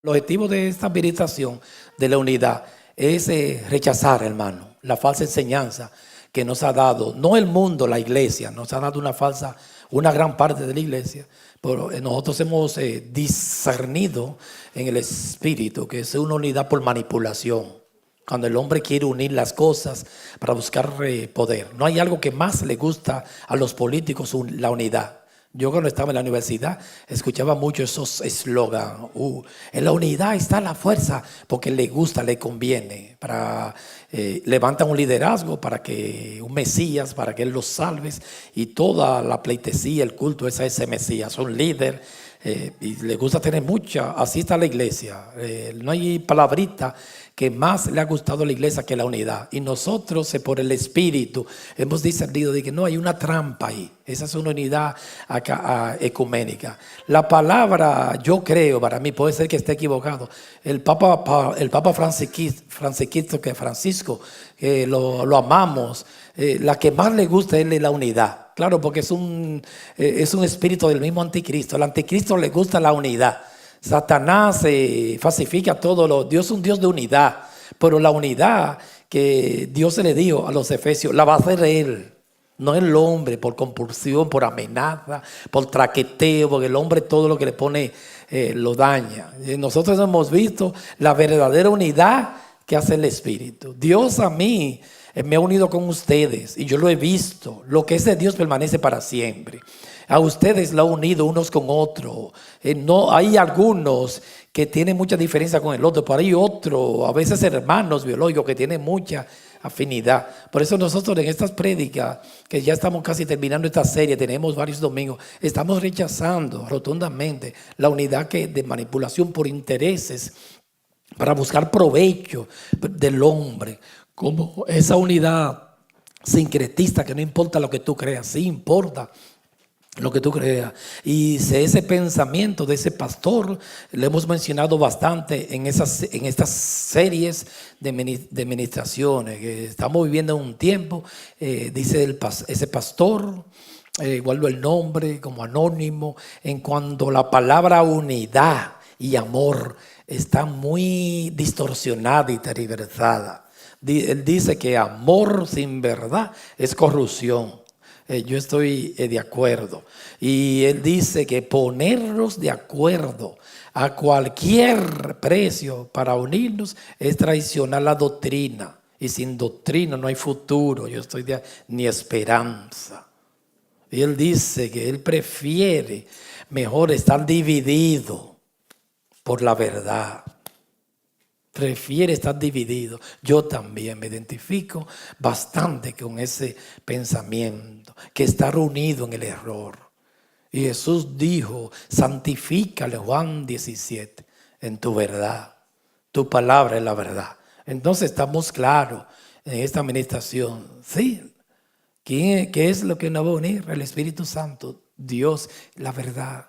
El objetivo de esta meditación de la unidad es rechazar, hermano, la falsa enseñanza que nos ha dado, no el mundo, la iglesia, nos ha dado una gran parte de la iglesia, pero nosotros hemos discernido en el espíritu que es una unidad por manipulación. Cuando el hombre quiere unir las cosas para buscar poder. No hay algo que más le gusta a los políticos, la unidad. Yo cuando estaba en la universidad escuchaba mucho esos eslogans. En la unidad está la fuerza, porque le gusta, le conviene. Levantan un liderazgo para que un Mesías, para que él los salve. Y toda la pleitesía, el culto es a ese Mesías, un líder. Y le gusta tener mucha, así está la iglesia. No hay palabrita que más le ha gustado a la iglesia que la unidad. Y nosotros, por el Espíritu, hemos discernido de que no hay una trampa ahí. Esa es una unidad ecuménica. La palabra, yo creo, para mí, puede ser que esté equivocado. El Papa Francisco, que lo amamos, la que más le gusta es la unidad. Claro, porque es un espíritu del mismo anticristo. Al anticristo le gusta la unidad. Satanás falsifica todo. Dios es un Dios de unidad, pero la unidad que Dios se le dio a los efesios la va a hacer Él, no el hombre, por compulsión, por amenaza, por traqueteo, porque el hombre todo lo que le pone lo daña. Nosotros hemos visto la verdadera unidad que hace el Espíritu. Dios a mí me ha unido con ustedes y yo lo he visto. Lo que es de Dios permanece para siempre. A ustedes lo ha unido unos con otros. No hay algunos que tienen mucha diferencia con el otro, pero hay otros, a veces hermanos biológicos, que tienen mucha afinidad. Por eso nosotros en estas prédicas, que ya estamos casi terminando esta serie, tenemos varios domingos, estamos rechazando rotundamente la unidad de manipulación por intereses para buscar provecho del hombre, como esa unidad sincretista que no importa lo que tú creas, sí importa lo que tú creas. Y ese pensamiento de ese pastor lo hemos mencionado bastante en estas series de ministraciones, que estamos viviendo un tiempo, dice ese pastor, guardo el nombre como anónimo, en cuanto la palabra unidad y amor está muy distorsionada y tergiversada. Él dice que amor sin verdad es corrupción. Yo estoy de acuerdo. Y él dice que ponernos de acuerdo a cualquier precio para unirnos es traicionar la doctrina. Y sin doctrina no hay futuro, ni esperanza. Y él dice que él prefiere mejor estar dividido por la verdad. Prefiere estar dividido. Yo también me identifico bastante con ese pensamiento, que estar unido en el error. Y Jesús dijo, santifícale, Juan 17, en tu verdad. Tu palabra es la verdad. Entonces estamos claros en esta administración. Sí, ¿qué es lo que nos va a unir? El Espíritu Santo, Dios, la verdad.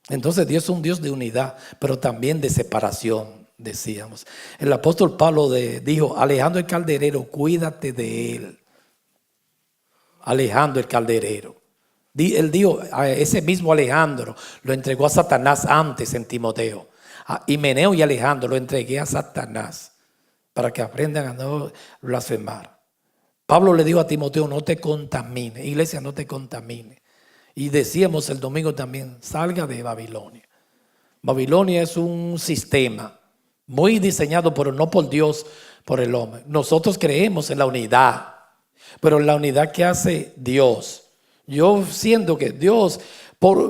Entonces Dios es un Dios de unidad, pero también de separación, decíamos. El apóstol Pablo dijo, Alejandro el calderero, cuídate de él. Alejandro el calderero. Él dijo, a ese mismo Alejandro lo entregó a Satanás antes en Timoteo. A Himeneo y Alejandro lo entregué a Satanás para que aprendan a no blasfemar. Pablo le dijo a Timoteo, no te contamine. Iglesia, no te contamine. Y decíamos el domingo también, salga de Babilonia. Babilonia es un sistema muy diseñado, pero no por Dios, por el hombre. Nosotros creemos en la unidad, pero la unidad que hace Dios. Yo siento que Dios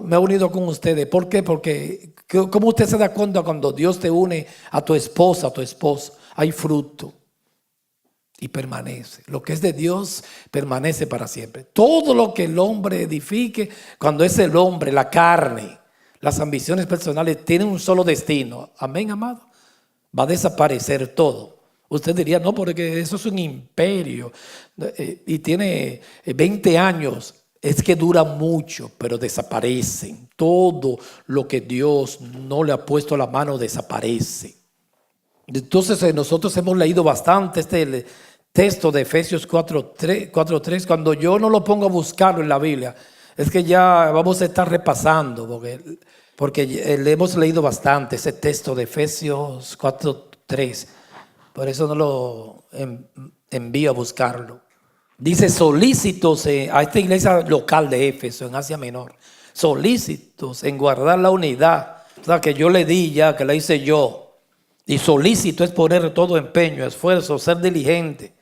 me ha unido con ustedes. ¿Por qué? Porque ¿cómo usted se da cuenta cuando Dios te une a tu esposa, a tu esposo? Hay fruto. Y permanece. Lo que es de Dios permanece para siempre. Todo lo que el hombre edifique, cuando es el hombre, la carne, las ambiciones personales, tienen un solo destino. Amén, amado. Va a desaparecer todo. Usted diría, no, porque eso es un imperio y tiene 20 años. Es que dura mucho, pero desaparecen. Todo lo que Dios no le ha puesto la mano desaparece. Entonces nosotros hemos leído bastante este texto de Efesios 4:3. Cuando yo no lo pongo a buscarlo en la Biblia, es que ya vamos a estar repasando, porque porque le hemos leído bastante ese texto de Efesios 4:3. Por eso no lo envío a buscarlo. Dice solícitos a esta iglesia local de Éfeso, en Asia Menor. Solícitos en guardar la unidad. O sea, que yo le di ya, que la hice yo. Y solícito es poner todo empeño, esfuerzo, ser diligente.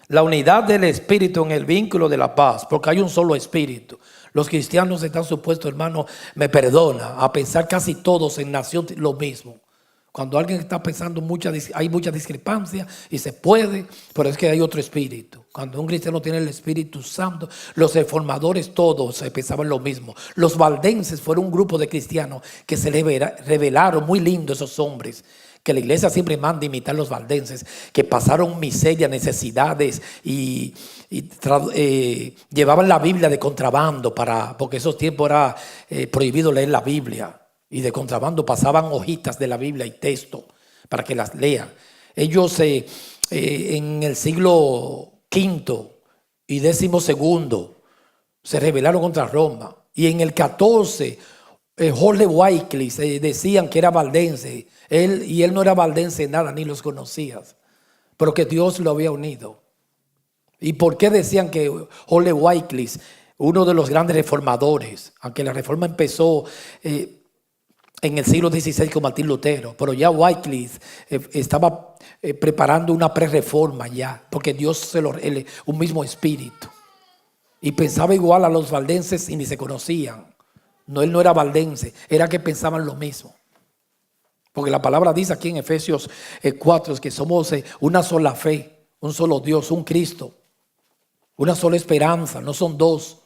La unidad del espíritu en el vínculo de la paz, porque hay un solo espíritu. Los cristianos están supuestos, hermano, me perdona, a pensar casi todos en nación lo mismo. Cuando alguien está pensando, hay mucha discrepancia y se puede, pero es que hay otro espíritu. Cuando un cristiano tiene el Espíritu Santo, los reformadores todos pensaban lo mismo. Los valdenses fueron un grupo de cristianos que se revelaron, muy lindos esos hombres, que la iglesia siempre manda imitar a los valdenses, que pasaron miseria, necesidades y llevaban la Biblia de contrabando, porque esos tiempos era prohibido leer la Biblia. Y de contrabando pasaban hojitas de la Biblia y texto para que las lean. Ellos en el siglo V y XII se rebelaron contra Roma. Y en el XIV, Jorge Wycliffe decían que era valdense. Él no era valdense nada, ni los conocías, pero que Dios lo había unido. ¿Y por qué decían que Jorge Wycliffe, uno de los grandes reformadores, aunque la reforma empezó en el siglo XVI con Martín Lutero, pero ya Wycliffe estaba preparando una pre-reforma ya, porque Dios un mismo espíritu, y pensaba igual a los valdenses y ni se conocían. No, él no era valdense, era que pensaban lo mismo, porque la palabra dice aquí en Efesios 4 que somos una sola fe, un solo Dios, un Cristo, una sola esperanza. No son dos,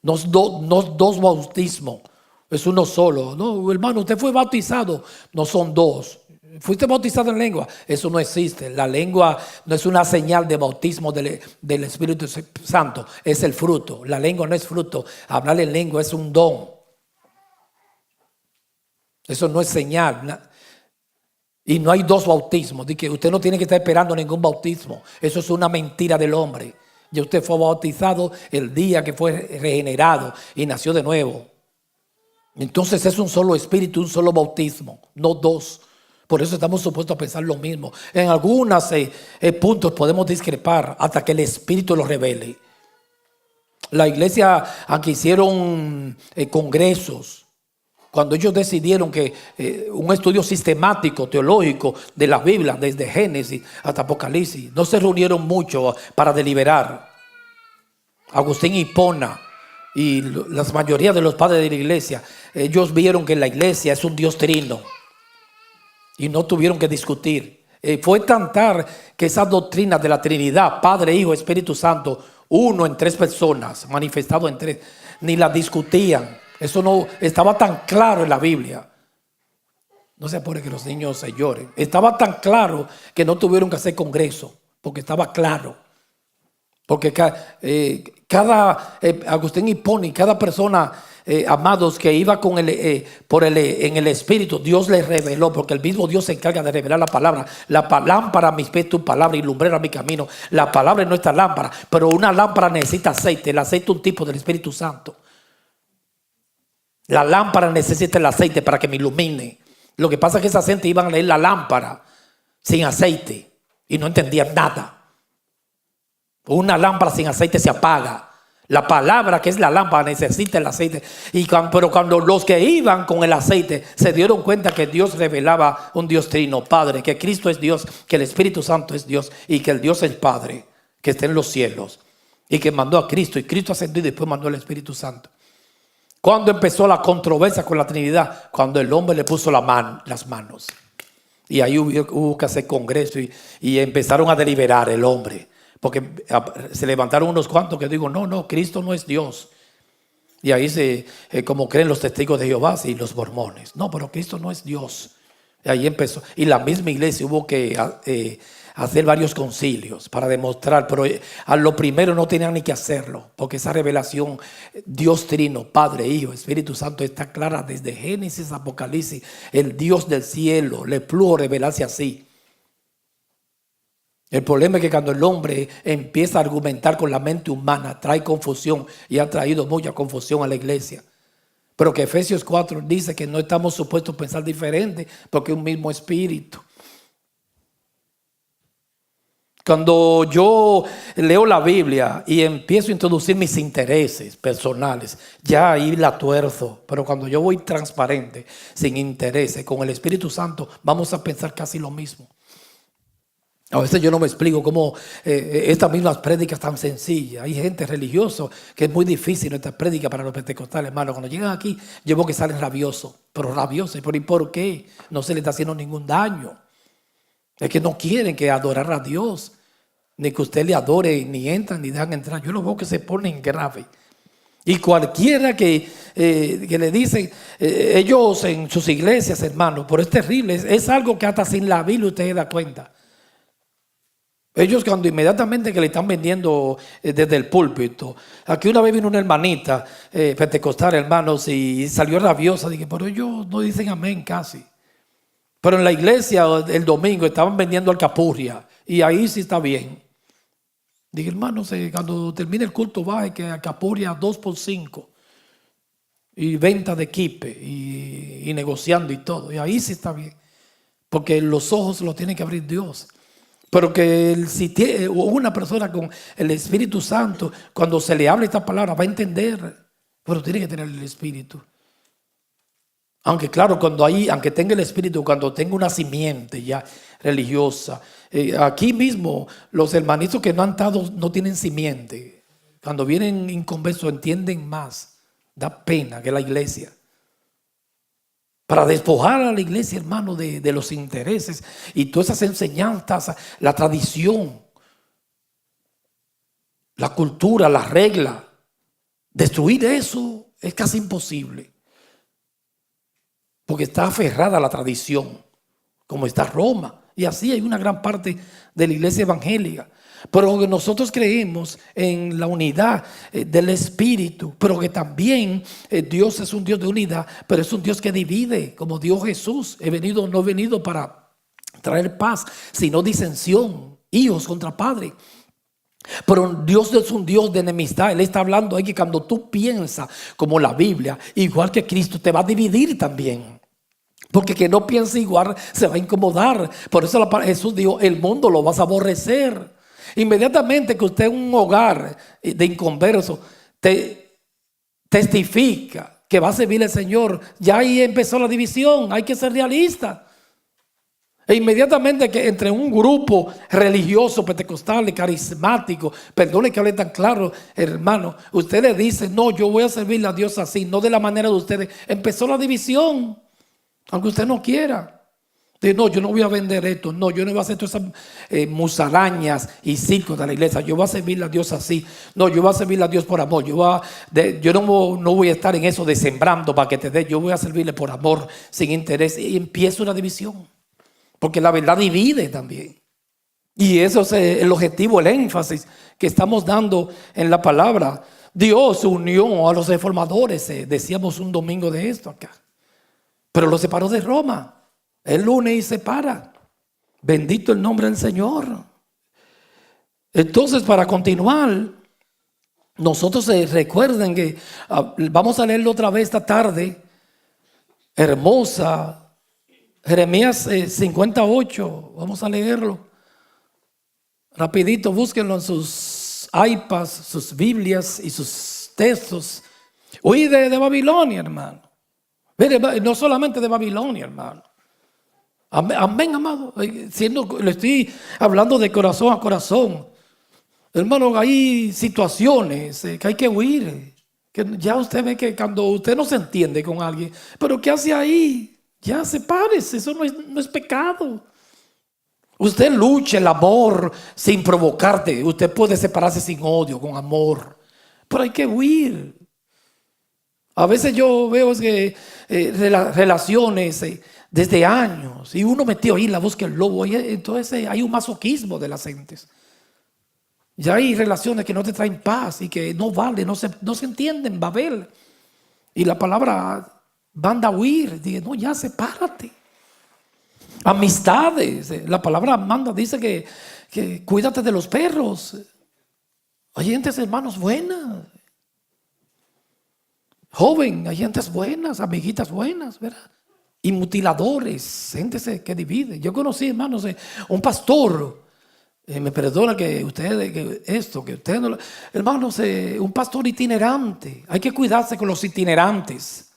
no dos bautismos. Es uno solo. No, hermano, usted fue bautizado. No son dos. ¿Fuiste bautizado en lengua? Eso no existe. La lengua no es una señal de bautismo del Espíritu Santo. Es el fruto. La lengua no es fruto. Hablar en lengua es un don. Eso no es señal. Y no hay dos bautismos. Dice que usted no tiene que estar esperando ningún bautismo. Eso es una mentira del hombre. Ya usted fue bautizado el día que fue regenerado y nació de nuevo. Entonces es un solo espíritu, un solo bautismo, no dos. Por eso estamos supuestos a pensar lo mismo. En algunos puntos podemos discrepar hasta que el espíritu lo revele. La iglesia, aunque hicieron congresos, cuando ellos decidieron que un estudio sistemático, teológico de la Biblia, desde Génesis hasta Apocalipsis, no se reunieron mucho para deliberar. Agustín y Hipona y la mayoría de los padres de la iglesia, ellos vieron que la iglesia es un Dios trino y no tuvieron que discutir. Fue tantar que esa doctrina de la Trinidad, Padre, Hijo, Espíritu Santo, uno en tres personas, manifestado en tres, ni la discutían. Eso no estaba tan claro en la Biblia. No se apure que los niños se lloren. Estaba tan claro que no tuvieron que hacer congreso, porque estaba claro. Porque Agustín Hipona, cada persona, amados, que iba con en el Espíritu, Dios les reveló, porque el mismo Dios se encarga de revelar la palabra. Lámpara a mis pies tu palabra y lumbrera mi camino. La palabra es nuestra lámpara, pero una lámpara necesita aceite. El aceite es un tipo del Espíritu Santo. La lámpara necesita el aceite para que me ilumine. Lo que pasa es que esa gente iban a leer la lámpara sin aceite y no entendían nada. Una lámpara sin aceite se apaga. La palabra, que es la lámpara, necesita el aceite. Pero cuando los que iban con el aceite se dieron cuenta que Dios revelaba un Dios trino, Padre, que Cristo es Dios, que el Espíritu Santo es Dios y que el Dios es Padre, que está en los cielos y que mandó a Cristo, y Cristo ascendió y después mandó al Espíritu Santo. ¿Cuándo empezó la controversia con la Trinidad? Cuando el hombre le puso las manos. Y ahí hubo que hacer congreso y empezaron a deliberar el hombre. Porque se levantaron unos cuantos que digo, no, Cristo no es Dios. Y ahí como creen los testigos de Jehová y los mormones. No, pero Cristo no es Dios. Y ahí empezó. Y la misma iglesia hubo que hacer varios concilios para demostrar. Pero a lo primero no tenían ni que hacerlo. Porque esa revelación, Dios trino, Padre, Hijo, Espíritu Santo, está clara desde Génesis, Apocalipsis. El Dios del cielo le plugo revelarse así. El problema es que cuando el hombre empieza a argumentar con la mente humana, trae confusión y ha traído mucha confusión a la iglesia. Pero que Efesios 4 dice que no estamos supuestos a pensar diferente porque es un mismo espíritu. Cuando yo leo la Biblia y empiezo a introducir mis intereses personales, ya ahí la tuerzo. Pero cuando yo voy transparente, sin intereses, con el Espíritu Santo, vamos a pensar casi lo mismo. A veces yo no me explico cómo estas mismas prédicas tan sencillas. Hay gente religiosa que es muy difícil estas prédicas para los pentecostales, hermano. Cuando llegan aquí, yo veo que salen rabiosos, pero rabiosos. ¿Y por qué? No se les está haciendo ningún daño. Es que no quieren que adorar a Dios, ni que usted le adore, ni entran, ni dejan entrar. Yo lo veo que se ponen grave. Y cualquiera que le dicen, ellos en sus iglesias, hermano, pero es terrible. Es algo que hasta sin la Biblia usted se da cuenta. Ellos cuando inmediatamente que le están vendiendo desde el púlpito. Aquí una vez vino una hermanita pentecostal, hermanos, y salió rabiosa. Dije, pero ellos no dicen amén casi. Pero en la iglesia el domingo estaban vendiendo alcapurria y ahí sí está bien. Dije, hermanos, cuando termine el culto baje que alcapurria 2 por 5 y venta de quipe y negociando y todo. Y ahí sí está bien. Porque los ojos los tiene que abrir Dios. Pero que si tiene una persona con el Espíritu Santo, cuando se le habla esta palabra va a entender. Pero tiene que tener el Espíritu. Aunque claro, aunque tenga el Espíritu, cuando tenga una simiente ya religiosa. Aquí mismo los hermanitos que no han estado no tienen simiente. Cuando vienen inconversos entienden más. Da pena que la iglesia. Para despojar a la iglesia, hermano, de los intereses y todas esas enseñanzas, la tradición, la cultura, la regla. Destruir eso es casi imposible. Porque está aferrada a la tradición, como está Roma. Y así hay una gran parte de la iglesia evangélica. Pero que nosotros creemos en la unidad del Espíritu, pero que también Dios es un Dios de unidad, pero es un Dios que divide, como dijo Jesús. No he venido para traer paz, sino disensión, hijos contra padres. Pero Dios es un Dios de enemistad. Él está hablando ahí que cuando tú piensas como la Biblia, igual que Cristo, te va a dividir también. Porque que no piense igual se va a incomodar. Por eso Jesús dijo, el mundo lo vas a aborrecer. Inmediatamente que usted en un hogar de inconverso testifica que va a servir al Señor, ya ahí empezó la división. Hay que ser realista. E inmediatamente que entre un grupo religioso, pentecostal, carismático, perdone que hable tan claro, hermano, usted le dice, no, yo voy a servirle a Dios así, no de la manera de ustedes. Empezó la división, aunque usted no quiera. De, no, yo no voy a vender esto, no, yo no voy a hacer todas esas musarañas y circos de la iglesia. Yo voy a servirle a Dios así. No, yo voy a servirle a Dios por amor. Yo no voy a estar en eso de sembrando para que te dé. Yo voy a servirle por amor, sin interés. Y empieza una división. Porque la verdad divide también. Y eso es el objetivo, el énfasis que estamos dando en la palabra. Dios unió a los reformadores, decíamos un domingo de esto acá. Pero los separó de Roma. Él une y separa. Bendito el nombre del Señor. Entonces, para continuar, nosotros recuerden que vamos a leerlo otra vez esta tarde. Hermosa. Jeremías 58, vamos a leerlo. Rapidito, búsquenlo en sus iPads, sus Biblias y sus textos. Huí de Babilonia, hermano. No solamente de Babilonia, hermano. Amén, amado. Le estoy hablando de corazón a corazón. Hermano, hay situaciones que hay que huir. Que ya usted ve que cuando usted no se entiende con alguien, pero ¿qué hace ahí? Ya sepárese, eso no es pecado. Usted lucha el amor sin provocarte. Usted puede separarse sin odio, con amor. Pero hay que huir. A veces yo veo que relaciones desde años y uno metió ahí en la búsqueda del lobo. Entonces hay un masoquismo de las gentes. Ya hay relaciones que no te traen paz y que no vale, no se entienden, Babel. Y la palabra manda a huir. Dice, no, ya sepárate. Amistades. La palabra manda, dice que cuídate de los perros. Hay gentes, hermanos, buenas. Joven, hay gentes buenas, amiguitas buenas, ¿verdad? Y mutiladores, gente que divide. Yo conocí, hermanos, un pastor. Me perdona que ustedes, que ustedes no, hermanos, un pastor itinerante. Hay que cuidarse con los itinerantes.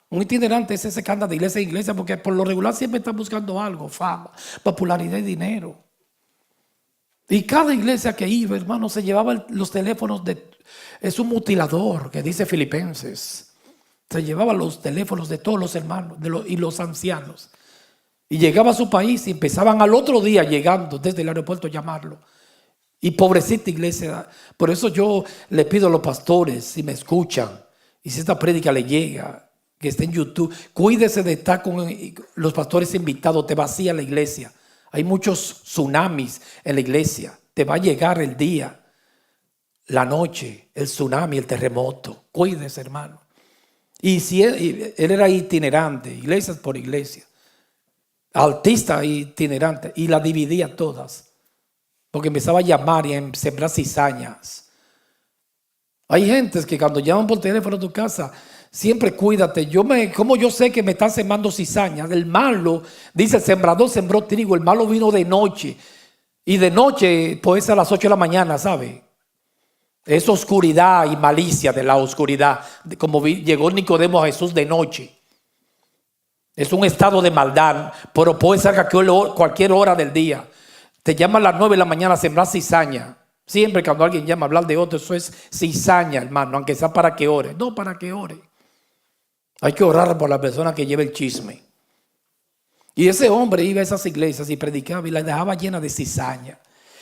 Un itinerante es ese que anda de iglesia a iglesia porque por lo regular siempre está buscando algo, fama, popularidad y dinero. Y cada iglesia que iba, hermano, se llevaba los teléfonos es un mutilador que dice Filipenses. Se llevaba los teléfonos de todos los hermanos y los ancianos. Y llegaba a su país y empezaban al otro día llegando desde el aeropuerto a llamarlo. Y pobrecita iglesia. Por eso yo le pido a los pastores, si me escuchan, y si esta prédica le llega, que esté en YouTube, cuídese de estar con los pastores invitados, te vacía la iglesia. Hay muchos tsunamis en la iglesia. Te va a llegar el día, la noche, el tsunami, el terremoto. Cuídese, hermano. Y si él era itinerante, iglesias por iglesia, artista itinerante, y la dividía todas, porque empezaba a llamar y a sembrar cizañas. Hay gentes que cuando llaman por teléfono a tu casa, siempre cuídate. ¿Cómo yo sé que me están sembrando cizañas? El malo, dice el sembrador sembró trigo, el malo vino de noche. Y de noche, pues a las 8 de la mañana, ¿sabe? Es oscuridad y malicia de la oscuridad. Como llegó Nicodemo a Jesús de noche. Es un estado de maldad, pero puede ser a cualquier hora del día. Te llaman a las 9 de la mañana a sembrar cizaña. Siempre cuando alguien llama a hablar de otro, eso es cizaña, hermano, aunque sea para que ore. No para que ore. Hay que orar por la persona que lleva el chisme. Y ese hombre iba a esas iglesias y predicaba y la dejaba llena de cizaña.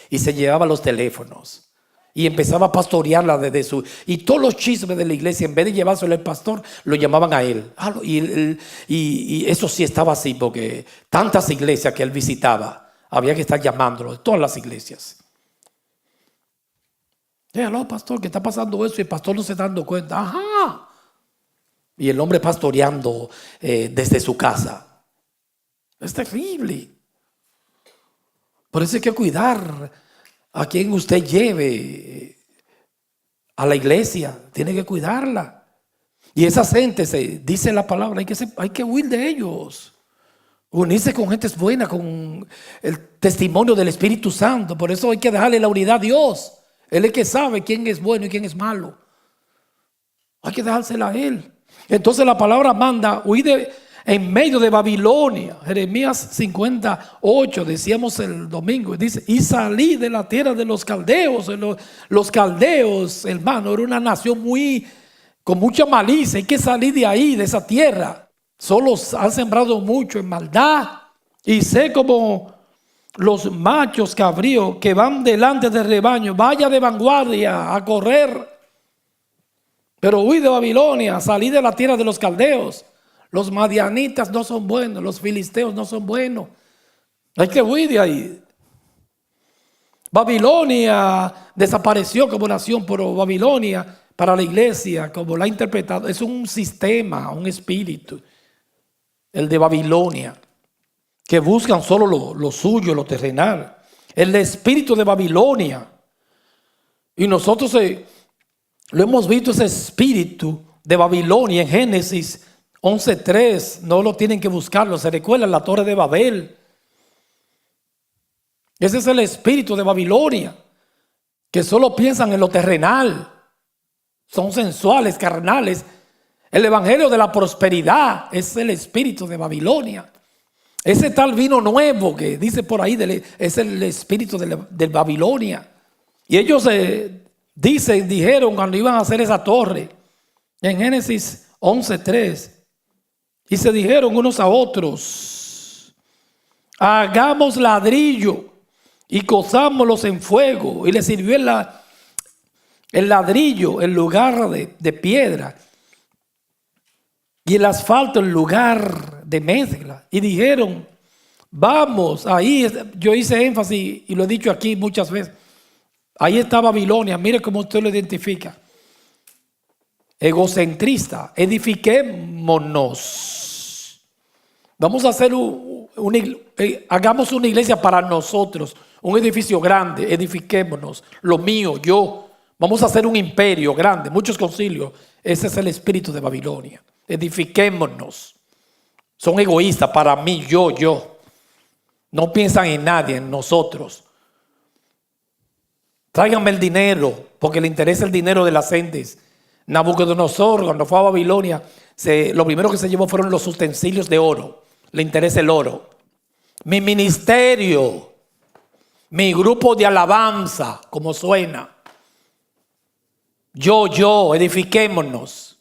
Y se llevaba los teléfonos. Y empezaba a pastorearla desde su... Y todos los chismes de la iglesia, en vez de llevárselo al pastor, lo llamaban a él. Y eso sí estaba así, porque tantas iglesias que él visitaba, había que estar llamándolo, de todas las iglesias. Aló, pastor, ¿qué está pasando eso? Y el pastor no se está dando cuenta. Ajá. Y el hombre pastoreando desde su casa. Es terrible. Por eso hay que cuidar a quien usted lleve a la iglesia. Tiene que cuidarla. Y esa gente, dice la palabra, hay que huir de ellos. Unirse con gente buena, con el testimonio del Espíritu Santo. Por eso hay que dejarle la unidad a Dios. Él es el que sabe quién es bueno y quién es malo. Hay que dejársela a Él. Entonces la palabra manda huir en medio de Babilonia. Jeremías 58, decíamos el domingo, dice, y salí de la tierra de los caldeos. Los caldeos, hermano, era una nación con mucha malicia. Hay que salir de ahí, de esa tierra. Solo han sembrado mucho en maldad. Y sé como los machos cabríos que van delante del rebaño, vaya de vanguardia a correr. Pero huí de Babilonia, salí de la tierra de los caldeos. Los madianitas no son buenos, los filisteos no son buenos. Hay que huir de ahí. Babilonia desapareció como nación, pero Babilonia para la iglesia, como la ha interpretado, es un sistema, un espíritu, el de Babilonia, que buscan solo lo suyo, lo terrenal. El espíritu de Babilonia. Y nosotros lo hemos visto, ese espíritu de Babilonia en Génesis 11:3. No lo tienen que buscarlo. Se recuerda la Torre de Babel. Ese es el espíritu de Babilonia, que solo piensan en lo terrenal. Son sensuales, carnales. El evangelio de la prosperidad es el espíritu de Babilonia. Ese tal vino nuevo que dice por ahí es el espíritu de Babilonia. Y ellos dijeron cuando iban a hacer esa torre en Génesis 11:3, y se dijeron unos a otros, hagamos ladrillo y cozámoslos en fuego. Y les sirvió el ladrillo en lugar de piedra y el asfalto en lugar de mezcla. Y dijeron, vamos, ahí yo hice énfasis y lo he dicho aquí muchas veces. Ahí está Babilonia, mire cómo usted lo identifica. Egocentrista, edifiquémonos. Vamos a hacer hagamos una iglesia para nosotros, un edificio grande, edifiquémonos, lo mío, yo. Vamos a hacer un imperio grande, muchos concilios. Ese es el espíritu de Babilonia. Edifiquémonos. Son egoístas, para mí, yo. No piensan en nadie, en nosotros. Tráiganme el dinero, porque le interesa el dinero de las gentes. Nabucodonosor, cuando fue a Babilonia, lo primero que se llevó fueron los utensilios de oro. Le interesa el oro. Mi ministerio, mi grupo de alabanza, como suena. Yo, edifiquémonos.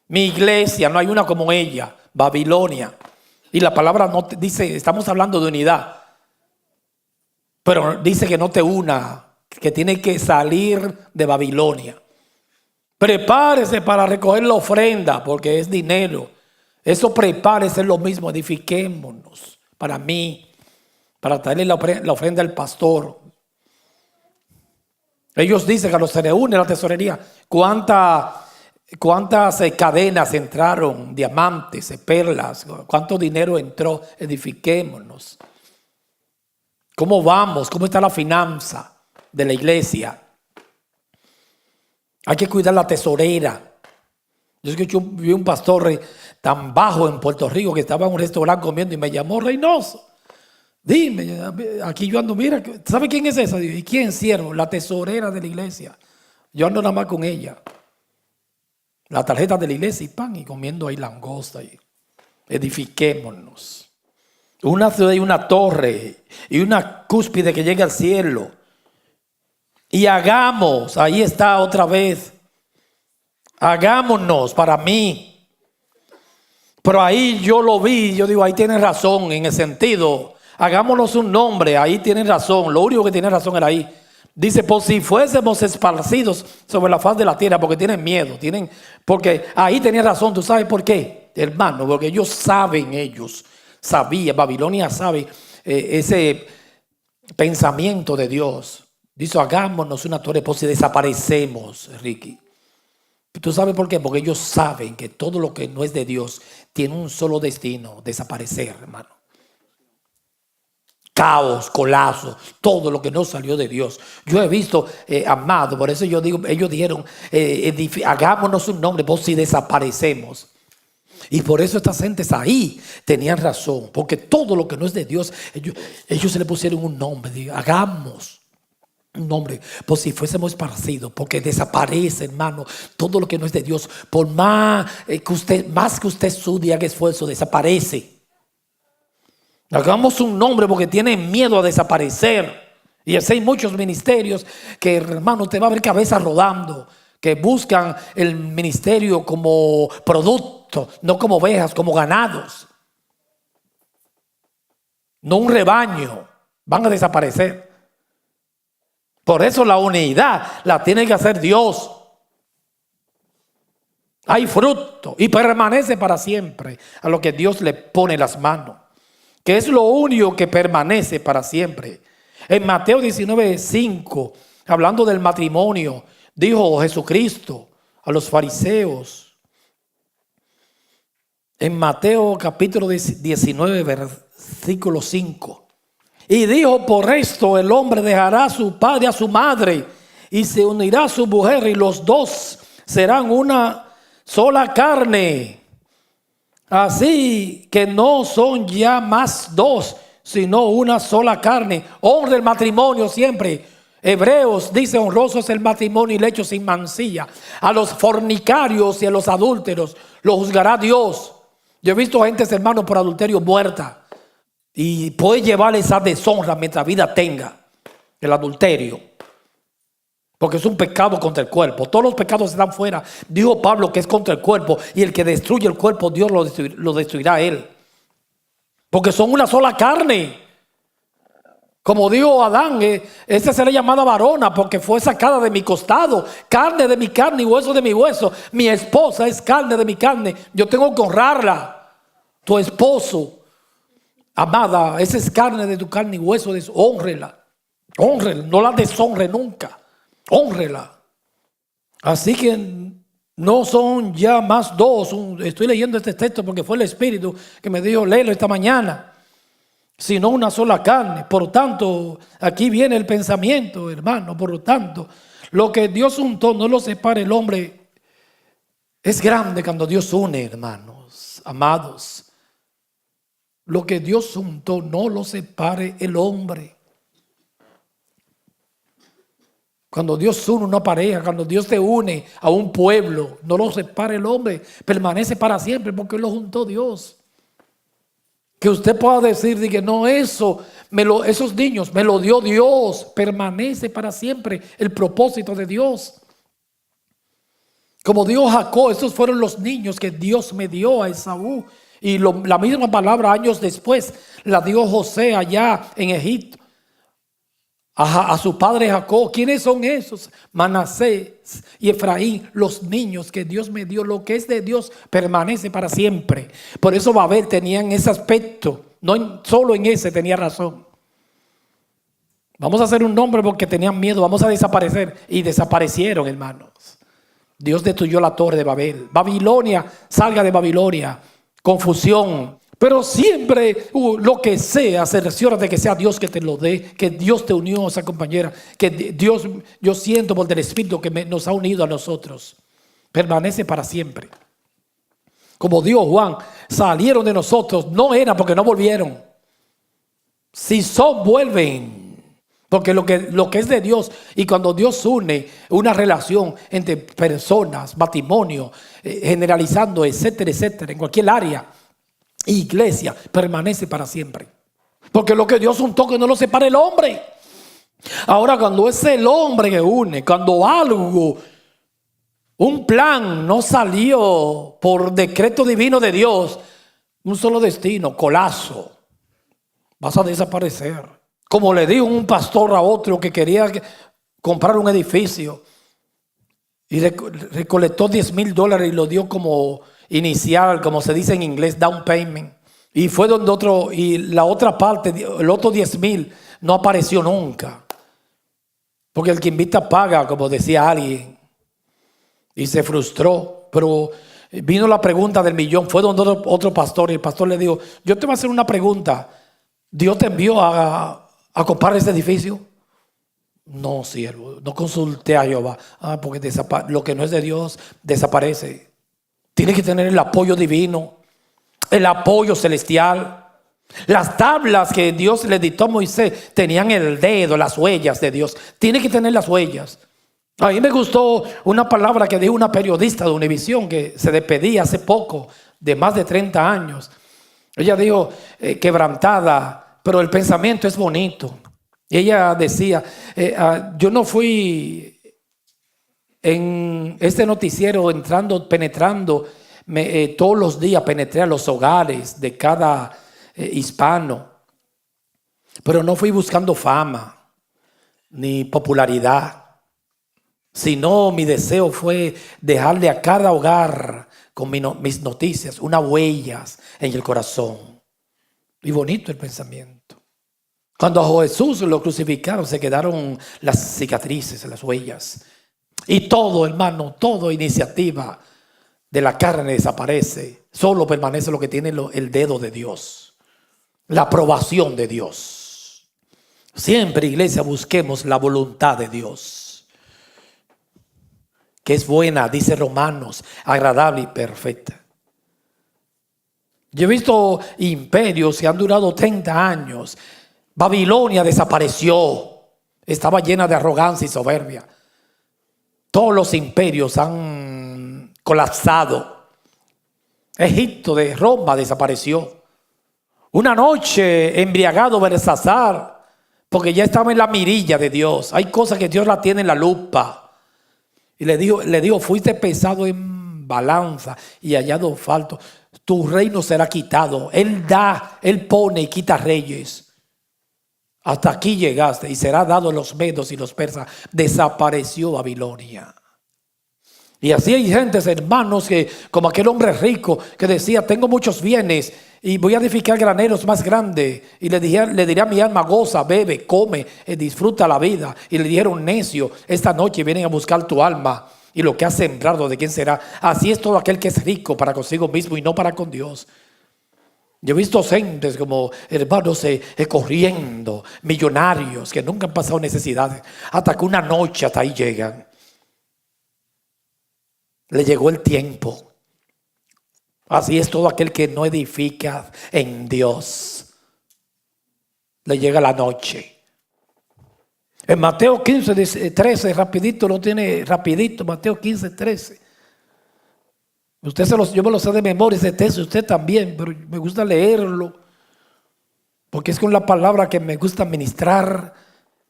Mi iglesia, no hay una como ella, Babilonia. Y la palabra no dice, estamos hablando de unidad, pero dice que no te una, que tiene que salir de Babilonia. Prepárese para recoger la ofrenda, porque es dinero. Eso prepárese, es lo mismo, edifiquémonos. Para mí, para traerle la ofrenda al pastor. Ellos dicen que cuando se reúne la tesorería, ¿cuántas cadenas entraron? Diamantes, perlas, ¿cuánto dinero entró? Edifiquémonos. ¿Cómo vamos? ¿Cómo está la finanza de la iglesia? Hay que cuidar la tesorera. Yo vi un pastor tan bajo en Puerto Rico que estaba en un restaurante comiendo y me llamó: Reynoso, dime, aquí yo ando, mira, ¿sabe quién es esa? ¿Y quién, siervo? La tesorera de la iglesia. Yo ando nada más con ella. La tarjeta de la iglesia y pan, y comiendo ahí langosta. Y edifiquémonos. Una ciudad y una torre y una cúspide que llegue al cielo. Y hagamos, ahí está otra vez. Hagámonos para mí. Pero ahí yo lo vi, yo digo, ahí tienen razón en el sentido. Hagámonos un nombre, ahí tienen razón. Lo único que tiene razón era ahí. Dice, por si fuésemos esparcidos sobre la faz de la tierra, porque tienen miedo, porque ahí tenía razón. ¿Tú sabes por qué, hermano? Porque ellos sabía, Babilonia sabe ese pensamiento de Dios. Dice, hagámonos una torre por si desaparecemos, Ricky. ¿Tú sabes por qué? Porque ellos saben que todo lo que no es de Dios tiene un solo destino: desaparecer, hermano. Caos, colapso, todo lo que no salió de Dios. Yo he visto, amado, por eso yo digo, ellos dijeron, hagámonos un nombre por si desaparecemos. Y por eso estas gentes ahí tenían razón, porque todo lo que no es de Dios, ellos se le pusieron un nombre, hagamos un nombre, por si fuésemos esparcidos, porque desaparece, hermano, todo lo que no es de Dios. Por más que usted estudie, haga esfuerzo, desaparece. Hagamos un nombre porque tienen miedo a desaparecer. Y así hay muchos ministerios que, hermano, te va a ver cabeza rodando, que buscan el ministerio como producto, no como ovejas, como ganados, no un rebaño. Van a desaparecer. Por eso la unidad la tiene que hacer Dios. Hay fruto y permanece para siempre a lo que Dios le pone las manos, que es lo único que permanece para siempre. En Mateo 19:5, hablando del matrimonio, dijo Jesucristo a los fariseos, en Mateo capítulo 19, versículo 5, y dijo, por esto el hombre dejará a su padre y a su madre y se unirá a su mujer, y los dos serán una sola carne. Así que no son ya más dos, sino una sola carne. Honra el matrimonio siempre. Hebreos dice, honroso es el matrimonio y el hecho sin mancilla. A los fornicarios y a los adúlteros lo juzgará Dios. Yo he visto gente, hermano, por adulterio muerta, y puede llevar esa deshonra mientras vida tenga, el adulterio, porque es un pecado contra el cuerpo. Todos los pecados están fuera. Dijo Pablo que es contra el cuerpo, y el que destruye el cuerpo, Dios lo destruirá a él, porque son una sola carne. Como dijo Adán, esta será llamada varona porque fue sacada de mi costado, carne de mi carne y hueso de mi hueso. Mi esposa es carne de mi carne, yo tengo que honrarla. Tu esposo, amada, esa es carne de tu carne y hueso de su. Hónrela, no la deshonre nunca, hónrela. Así que no son ya más dos. Estoy leyendo este texto porque fue el Espíritu que me dijo léelo esta mañana. Sino una sola carne. Por tanto, aquí viene el pensamiento, hermano. Por lo tanto, Lo que Dios juntó, no lo separe el hombre. Es grande cuando Dios une, hermanos, amados. Lo que Dios juntó, no lo separe el hombre. Cuando Dios une una pareja, cuando Dios te une a un pueblo, no lo separe el hombre, permanece para siempre porque lo juntó Dios. Que usted pueda decir de que no, esos niños me lo dio Dios, permanece para siempre el propósito de Dios. Como dijo Jacob, estos fueron los niños que Dios me dio a Esaú. Y la misma palabra años después la dio José allá en Egipto a su padre Jacob. ¿Quiénes son esos? Manasés y Efraín, los niños que Dios me dio. Lo que es de Dios permanece para siempre. Por eso Babel tenía ese aspecto, no solo en ese tenía razón. Vamos a hacer un nombre porque tenían miedo, vamos a desaparecer. Y desaparecieron, hermanos. Dios destruyó la torre de Babel. Babilonia, salga de Babilonia. Confusión. Pero siempre lo que sea, cerciórate que sea Dios que te lo dé, que Dios te unió a esa compañera, que Dios, yo siento por el Espíritu que nos ha unido a nosotros. Permanece para siempre. Como dijo Juan, salieron de nosotros, no era porque no volvieron. Si son, vuelven. Porque lo que es de Dios, y cuando Dios une una relación entre personas, matrimonio, generalizando, etcétera, etcétera, en cualquier área, iglesia, permanece para siempre. Porque lo que Dios juntó, que no lo separe el hombre. Ahora, cuando es el hombre que une, cuando algo, un plan no salió por decreto divino de Dios, un solo destino, colapso, vas a desaparecer. Como le dijo un pastor a otro que quería comprar un edificio y recolectó $10,000 y lo dio como inicial, como se dice en inglés, down payment. Y fue donde otro, y la otra parte, el otro 10,000 no apareció nunca. Porque el que invita paga, como decía alguien. Y se frustró. Pero vino la pregunta del millón. Fue donde otro pastor y el pastor le dijo, yo te voy a hacer una pregunta. ¿Dios te envió a comprar ese edificio? No, siervo, no consulté a Jehová. Porque lo que no es de Dios desaparece. Tiene que tener el apoyo divino, el apoyo celestial. Las tablas que Dios le dictó a Moisés tenían el dedo, las huellas de Dios. Tiene que tener las huellas. A mí me gustó una palabra que dijo una periodista de Univisión que se despedía hace poco, de más de 30 años. Ella dijo, quebrantada, pero el pensamiento es bonito. Ella decía, yo no fui en este noticiero penetrando, todos los días penetré a los hogares de cada hispano, pero no fui buscando fama ni popularidad, sino mi deseo fue dejarle a cada hogar con mis noticias unas huellas en el corazón. Y bonito el pensamiento. Cuando a Jesús lo crucificaron, se quedaron las cicatrices, las huellas. Y todo, hermano, toda iniciativa de la carne desaparece. Solo permanece lo que tiene el dedo de Dios, la aprobación de Dios. Siempre, iglesia, busquemos la voluntad de Dios, que es buena, dice Romanos, agradable y perfecta. Yo he visto imperios que han durado 30 años. Babilonia desapareció, estaba llena de arrogancia y soberbia. Todos los imperios han colapsado. Egipto de Roma desapareció. Una noche embriagado Belsasar, porque ya estaba en la mirilla de Dios. Hay cosas que Dios la tiene en la lupa. Y le dijo, fuiste pesado en balanza y hallado falto. Tu reino será quitado. Él da, Él pone y quita reyes. Hasta aquí llegaste y será dado a los medos y los persas. Desapareció Babilonia. Y así hay gentes, hermanos, que como aquel hombre rico que decía, tengo muchos bienes y voy a edificar graneros más grandes. Y le diré a mi alma, goza, bebe, come, disfruta la vida. Y le dijeron, necio, esta noche vienen a buscar tu alma. Y lo que has sembrado, ¿de quién será? Así es todo aquel que es rico para consigo mismo y no para con Dios. Yo he visto gentes como hermanos corriendo, millonarios que nunca han pasado necesidades, hasta que una noche hasta ahí llegan. Le llegó el tiempo. Así es todo aquel que no edifica en Dios. Le llega la noche. En Mateo 15, 13, rapidito, lo tiene rapidito, Mateo 15, 13. Yo me lo sé de memoria ese texto, usted también, pero me gusta leerlo, porque es con la palabra que me gusta ministrar.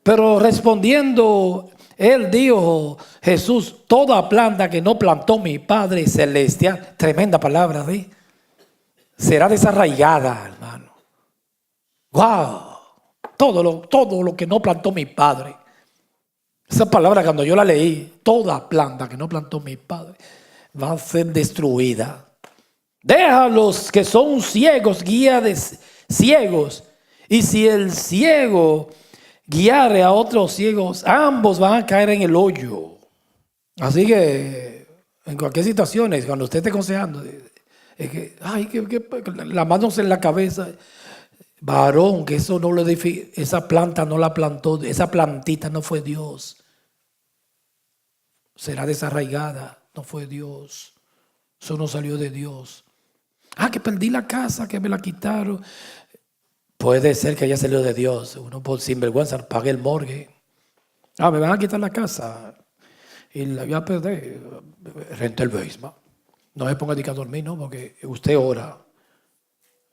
Pero respondiendo, él dijo, Jesús, toda planta que no plantó mi Padre Celestial, tremenda palabra, ¿sí? Será desarraigada, hermano. ¡Wow! Todo lo que no plantó mi Padre. Esa palabra cuando yo la leí, toda planta que no plantó mi Padre va a ser destruida. Deja a los que son ciegos, guía de ciegos. Y si el ciego guiare a otros ciegos, ambos van a caer en el hoyo. Así que en cualquier situación, cuando usted esté aconsejando, es que, las manos en la cabeza, varón, que eso no lo edifica, esa planta no la plantó, esa plantita no fue Dios. Será desarraigada, no fue Dios. Eso no salió de Dios. Que perdí la casa, que me la quitaron. Puede ser que haya salido de Dios. Uno por sinvergüenza pague el morgue. Me van a quitar la casa y la voy a perder. Renta el basement. No se ponga a dormir, ¿no? Porque usted ora.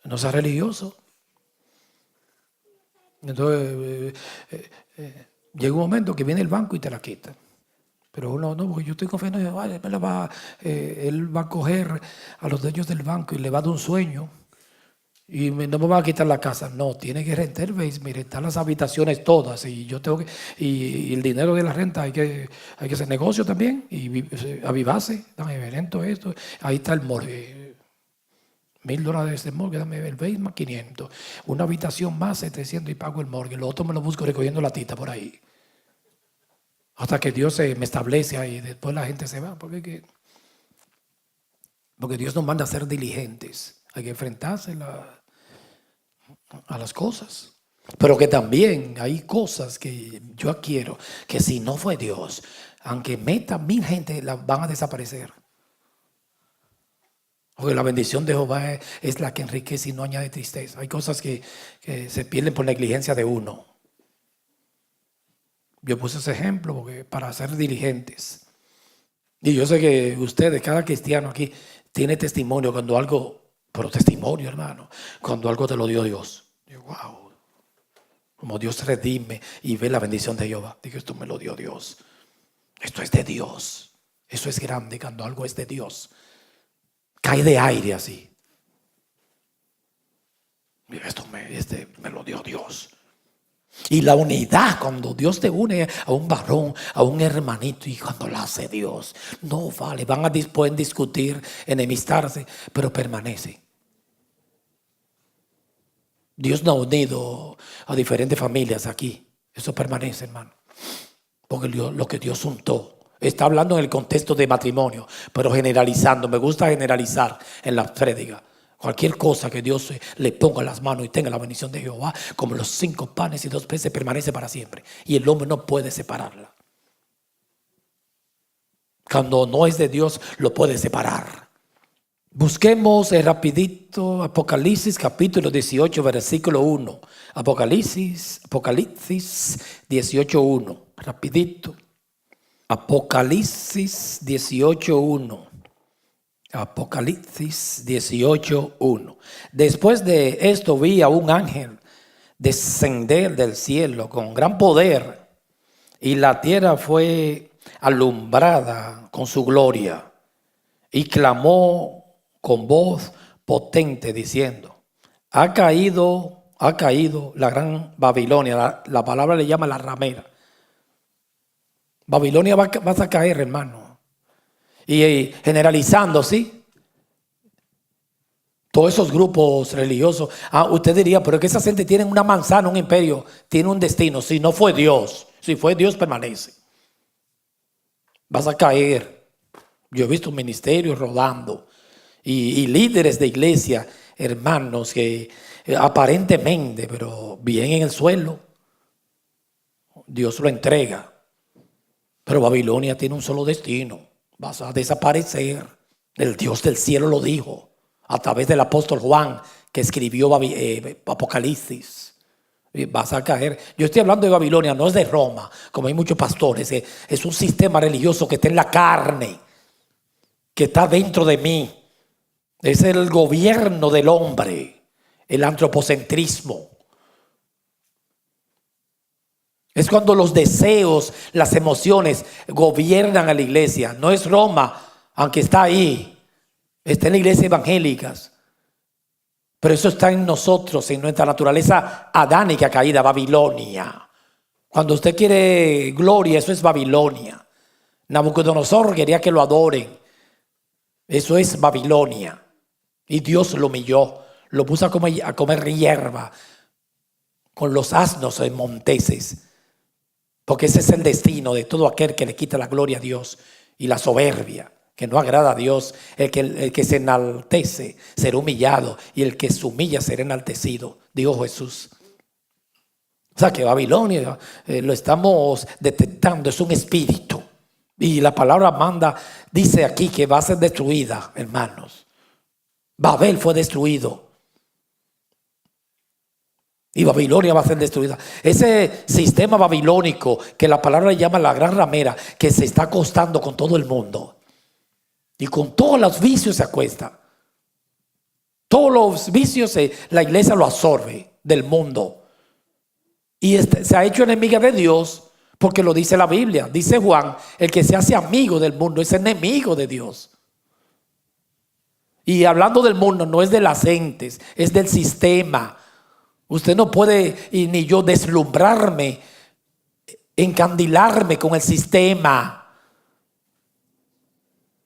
No sea religioso. Entonces, llega un momento que viene el banco y te la quita. Pero uno no, porque yo estoy confiando, él va a coger a los dueños del banco y le va a dar un sueño y no me va a quitar la casa. No, tiene que rentar, ¿veis? Mire, están las habitaciones todas y yo tengo que, y el dinero de la renta hay que hacer negocio también y avivarse, dame rento esto, ahí está el morgue. $1,000 de morgue, dame el basement, 500. Una habitación más, 700 y pago el morgue. Lo otro me lo busco recogiendo la tita por ahí. Hasta que Dios me establece ahí, después la gente se va. Porque Dios nos manda a ser diligentes. Hay que enfrentarse a las cosas. Pero que también hay cosas que yo quiero, que si no fue Dios, aunque meta 1,000 gente, van a desaparecer. Porque la bendición de Jehová es la que enriquece y no añade tristeza. Hay cosas que se pierden por negligencia de uno. Yo puse ese ejemplo porque para ser diligentes. Y yo sé que ustedes, cada cristiano aquí, tiene testimonio cuando algo, pero testimonio, hermano, cuando algo te lo dio Dios. Yo, wow, como Dios redime y ve la bendición de Jehová. Digo, esto me lo dio Dios. Esto es de Dios. Eso es grande cuando algo es de Dios. Cae de aire así. Mira, esto me lo dio Dios. Y la unidad, cuando Dios te une a un varón, a un hermanito, y cuando lo hace Dios, no vale. Pueden discutir, enemistarse, pero permanece. Dios no ha unido a diferentes familias aquí. Eso permanece, hermano. Porque lo que Dios untó. Está hablando en el contexto de matrimonio, pero generalizando. Me gusta generalizar en la prédica. Cualquier cosa que Dios le ponga en las manos y tenga la bendición de Jehová, como los 5 panes y 2 peces, permanece para siempre. Y el hombre no puede separarla. Cuando no es de Dios, lo puede separar. Busquemos rapidito Apocalipsis capítulo 18, versículo 1. Apocalipsis 18, 1. Rapidito. Apocalipsis 18, 1. Apocalipsis 18, 1. Después de esto vi a un ángel descender del cielo con gran poder, y la tierra fue alumbrada con su gloria, y clamó con voz potente diciendo: ha caído la gran Babilonia. La palabra le llama la ramera. Babilonia va a caer, hermano. Y generalizando, ¿sí? Todos esos grupos religiosos. Usted diría, pero es que esa gente tiene una manzana, un imperio, tiene un destino. Si no fue Dios, si fue Dios, permanece. Vas a caer. Yo he visto ministerios rodando y líderes de iglesia, hermanos, que aparentemente, pero bien en el suelo, Dios lo entrega. Pero Babilonia tiene un solo destino: vas a desaparecer. El Dios del cielo lo dijo a través del apóstol Juan, que escribió Apocalipsis. Vas a caer. Yo estoy hablando de Babilonia, no es de Roma, como hay muchos pastores. Es un sistema religioso que está en la carne, que está dentro de mí. Es el gobierno del hombre, el antropocentrismo. Es cuando los deseos, las emociones gobiernan a la iglesia. No es Roma, aunque está ahí. Está en la iglesia evangélicas. Pero eso está en nosotros, en nuestra naturaleza adánica caída, Babilonia. Cuando usted quiere gloria, eso es Babilonia. Nabucodonosor quería que lo adoren. Eso es Babilonia. Y Dios lo humilló. Lo puso a comer hierba con los asnos en monteses. Porque ese es el destino de todo aquel que le quita la gloria a Dios y la soberbia, que no agrada a Dios. El que se enaltece será humillado, y el que se humilla será enaltecido, dijo Jesús. O sea que Babilonia, lo estamos detectando, es un espíritu. Y la palabra manda, dice aquí que va a ser destruida, hermanos. Babel fue destruido. Y Babilonia va a ser destruida. Ese sistema babilónico que la palabra llama la gran ramera, que se está acostando con todo el mundo. Y con todos los vicios se acuesta. Todos los vicios la iglesia lo absorbe del mundo. Y se ha hecho enemiga de Dios, porque lo dice la Biblia. Dice Juan, el que se hace amigo del mundo es enemigo de Dios. Y hablando del mundo, no es de las gentes, es del sistema. Usted no puede, y ni yo, deslumbrarme, encandilarme con el sistema.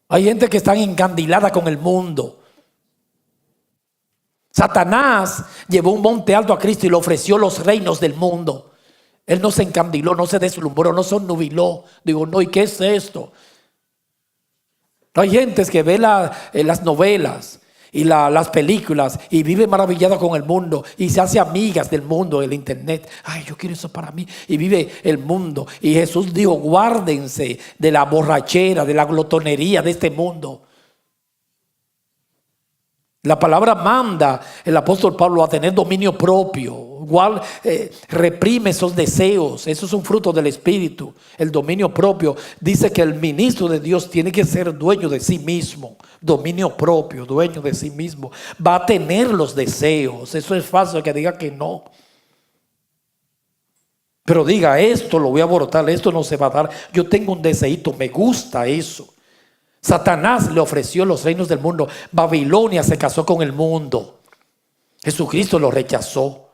Hay gente que está encandilada con el mundo. Satanás llevó un monte alto a Cristo y le ofreció los reinos del mundo. Él no se encandiló, no se deslumbró, no se obnubiló. Digo, no, ¿y qué es esto? Hay gente que ve las novelas y las películas y vive maravillada con el mundo y se hace amigas del mundo, del internet. Ay, yo quiero eso para mí. Y vive el mundo. Y Jesús dijo, guárdense de la borrachera, de la glotonería de este mundo. La palabra manda el apóstol Pablo a tener dominio propio. Igual reprime esos deseos. Eso es un fruto del Espíritu. El dominio propio. Dice que el ministro de Dios tiene que ser dueño de sí mismo. Dominio propio, dueño de sí mismo. Va a tener los deseos. Eso es falso que diga que no. Pero diga, esto lo voy a abortar, esto no se va a dar. Yo tengo un deseito, me gusta eso. Satanás le ofreció los reinos del mundo. Babilonia se casó con el mundo. Jesucristo lo rechazó.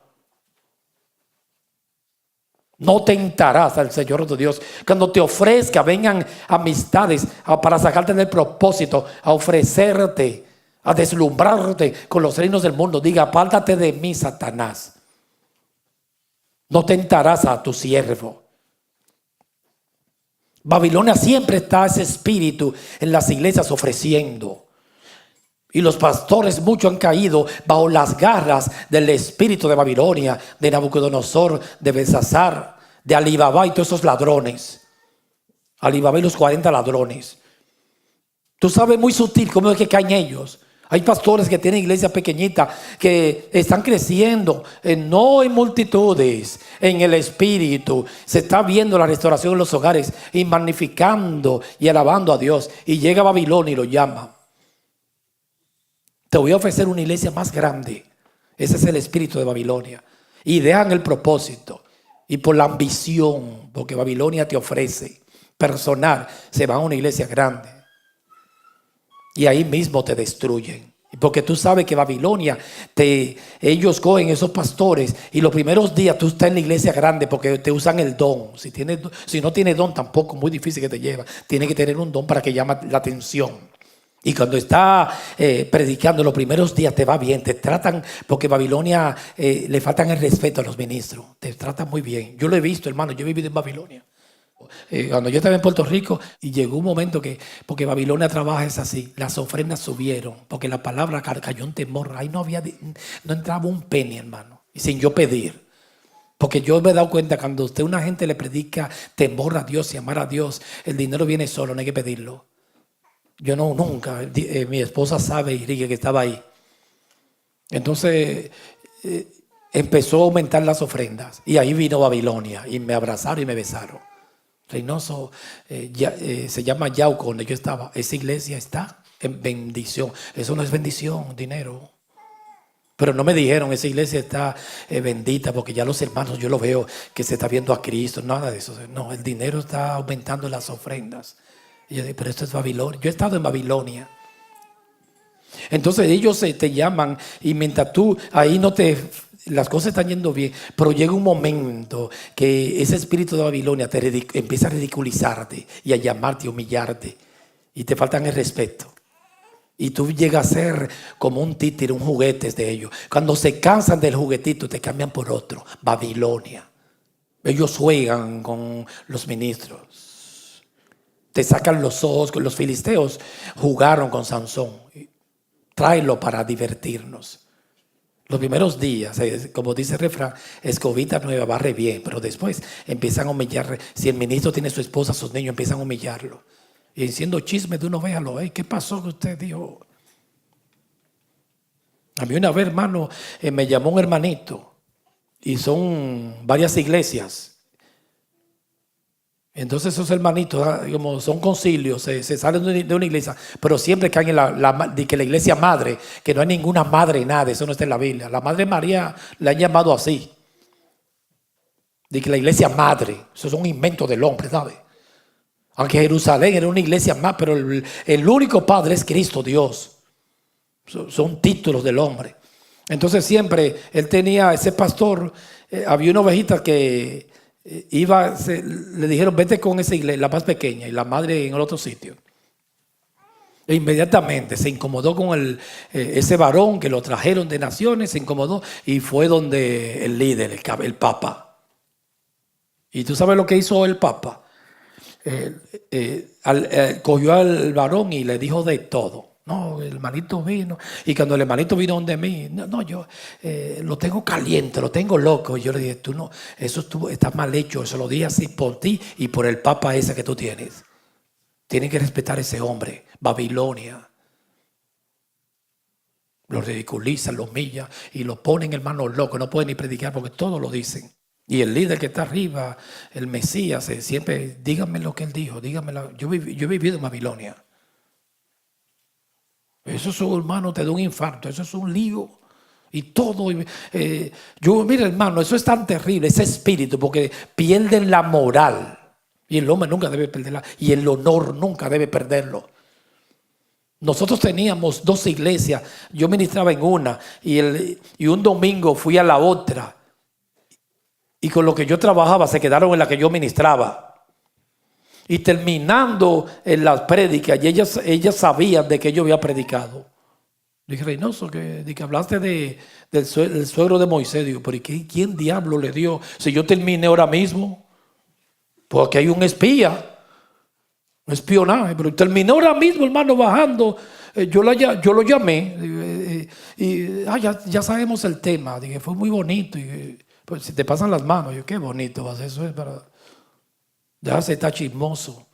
No tentarás al Señor tu Dios. Cuando te ofrezca, vengan amistades para sacarte del propósito, a ofrecerte, a deslumbrarte con los reinos del mundo. Diga, apártate de mí, Satanás. No tentarás a tu siervo. Babilonia siempre está ese espíritu en las iglesias ofreciendo. Y los pastores muchos han caído bajo las garras del espíritu de Babilonia, de Nabucodonosor, de Belsasar, de Alibaba y todos esos ladrones. Alibaba y los 40 ladrones. Tú sabes muy sutil cómo es que caen ellos. Hay pastores que tienen iglesias pequeñitas que están creciendo, no en multitudes, en el espíritu. Se está viendo la restauración en los hogares y magnificando y alabando a Dios. Y llega Babilonia y lo llama. Te voy a ofrecer una iglesia más grande. Ese es el espíritu de Babilonia. Y dejan el propósito. Y por la ambición, porque Babilonia te ofrece personal, se va a una iglesia grande. Y ahí mismo te destruyen. Porque tú sabes que Babilonia, ellos cogen esos pastores y los primeros días tú estás en la iglesia grande porque te usan el don. Si no tienes don, tampoco, muy difícil que te lleva. Tienes que tener un don para que llame la atención. Y cuando está predicando los primeros días te va bien, te tratan, porque Babilonia le faltan el respeto a los ministros. Te tratan muy bien. Yo lo he visto, hermano, yo he vivido en Babilonia. cuando yo estaba en Puerto Rico, y llegó un momento que, porque Babilonia trabaja es así, las ofrendas subieron, porque la palabra cayó en temor. Ahí no entraba un penny, hermano, y sin yo pedir. Porque yo me he dado cuenta, cuando usted a una gente le predica temor a Dios y amar a Dios, el dinero viene solo, no hay que pedirlo. Yo no, nunca. Mi esposa sabe, Enrique, que estaba ahí. Entonces empezó a aumentar las ofrendas. Y ahí vino Babilonia. Y me abrazaron y me besaron. Reynoso, se llama Yauco, donde yo estaba. Esa iglesia está en bendición. Eso no es bendición, dinero. Pero no me dijeron, esa iglesia está bendita, porque ya los hermanos, yo lo veo que se está viendo a Cristo. Nada de eso. No, el dinero está aumentando en las ofrendas. Y yo digo, pero esto es Babilonia. Yo he estado en Babilonia. Entonces ellos te llaman, y mientras tú ahí las cosas están yendo bien, pero llega un momento que ese espíritu de Babilonia empieza a ridiculizarte y a llamarte, a humillarte, y te faltan el respeto. Y tú llegas a ser como un títere, un juguete de ellos. Cuando se cansan del juguetito, te cambian por otro. Babilonia. Ellos juegan con los ministros. Te sacan los ojos. Los filisteos jugaron con Sansón. Tráelo para divertirnos. Los primeros días, como dice el refrán, escobita nueva, barre bien. Pero después empiezan a humillar. Si el ministro tiene su esposa, sus niños empiezan a humillarlo. Y diciendo chismes de uno, véalo, ¿qué pasó que usted dijo? A mí una vez, hermano, me llamó un hermanito, y son varias iglesias. Entonces esos hermanitos, como son concilios, se salen de una iglesia, pero siempre caen en la iglesia madre, que no hay ninguna madre, nada, eso no está en la Biblia. La Madre María la han llamado así, de que la iglesia madre, eso es un invento del hombre, ¿sabes? Aunque Jerusalén era una iglesia más, pero el único padre es Cristo Dios. Son títulos del hombre. Entonces siempre él tenía, ese pastor, había una ovejita que le dijeron, vete con esa iglesia, la más pequeña, y la madre en el otro sitio. E inmediatamente se incomodó con ese varón que lo trajeron de naciones, se incomodó y fue donde el líder, el papa. ¿Y tú sabes lo que hizo el papa? Cogió al varón y le dijo de todo. No, el hermanito vino, y cuando el hermanito vino donde mí, no, yo lo tengo caliente, lo tengo loco. Y yo le dije, tú no, eso está mal hecho. Eso lo dije así por ti y por el papa ese que tú tienes. Tienen que respetar a ese hombre. Babilonia lo ridiculiza, lo humilla y lo ponen, hermano, loco. No pueden ni predicar porque todos lo dicen. Y el líder que está arriba, el Mesías, siempre, díganme lo que él dijo, díganmelo. Yo he vivido en Babilonia. Eso es, hermano, te da un infarto, eso es un lío. Y todo, mira, hermano, eso es tan terrible, ese espíritu, porque pierden la moral. Y el hombre nunca debe perderla, y el honor nunca debe perderlo. Nosotros teníamos 2 iglesias, yo ministraba en una, y un domingo fui a la otra. Y con lo que yo trabajaba se quedaron en la que yo ministraba. Y terminando en las prédicas, y ellas sabían de que yo había predicado. Dije, Reynoso, de que hablaste del suegro de Moisés. Digo, pero ¿quién diablo le dio? Si yo terminé ahora mismo, porque hay un espía, un espionaje, pero terminé ahora mismo, hermano, bajando. Yo lo llamé, ya sabemos el tema. Dije, fue muy bonito. Y, pues si te pasan las manos, yo, qué bonito, eso es para... Ya se está chismoso.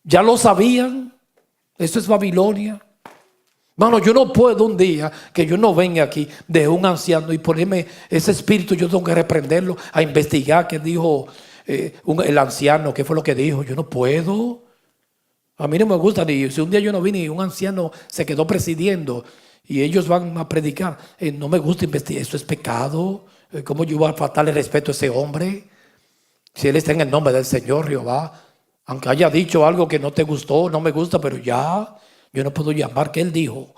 Ya lo sabían. Esto es Babilonia. Mano, yo no puedo un día que yo no venga aquí de un anciano y ponerme ese espíritu. Yo tengo que reprenderlo, a investigar qué dijo el anciano, qué fue lo que dijo. Yo no puedo. A mí no me gusta. Ni si un día yo no vine y un anciano se quedó presidiendo y ellos van a predicar, no me gusta investigar. Eso es pecado. ¿Cómo yo voy a faltarle respeto a ese hombre? Si él está en el nombre del Señor Jehová, aunque haya dicho algo que no te gustó, no me gusta, pero ya, yo no puedo llamar. ¿Qué él dijo?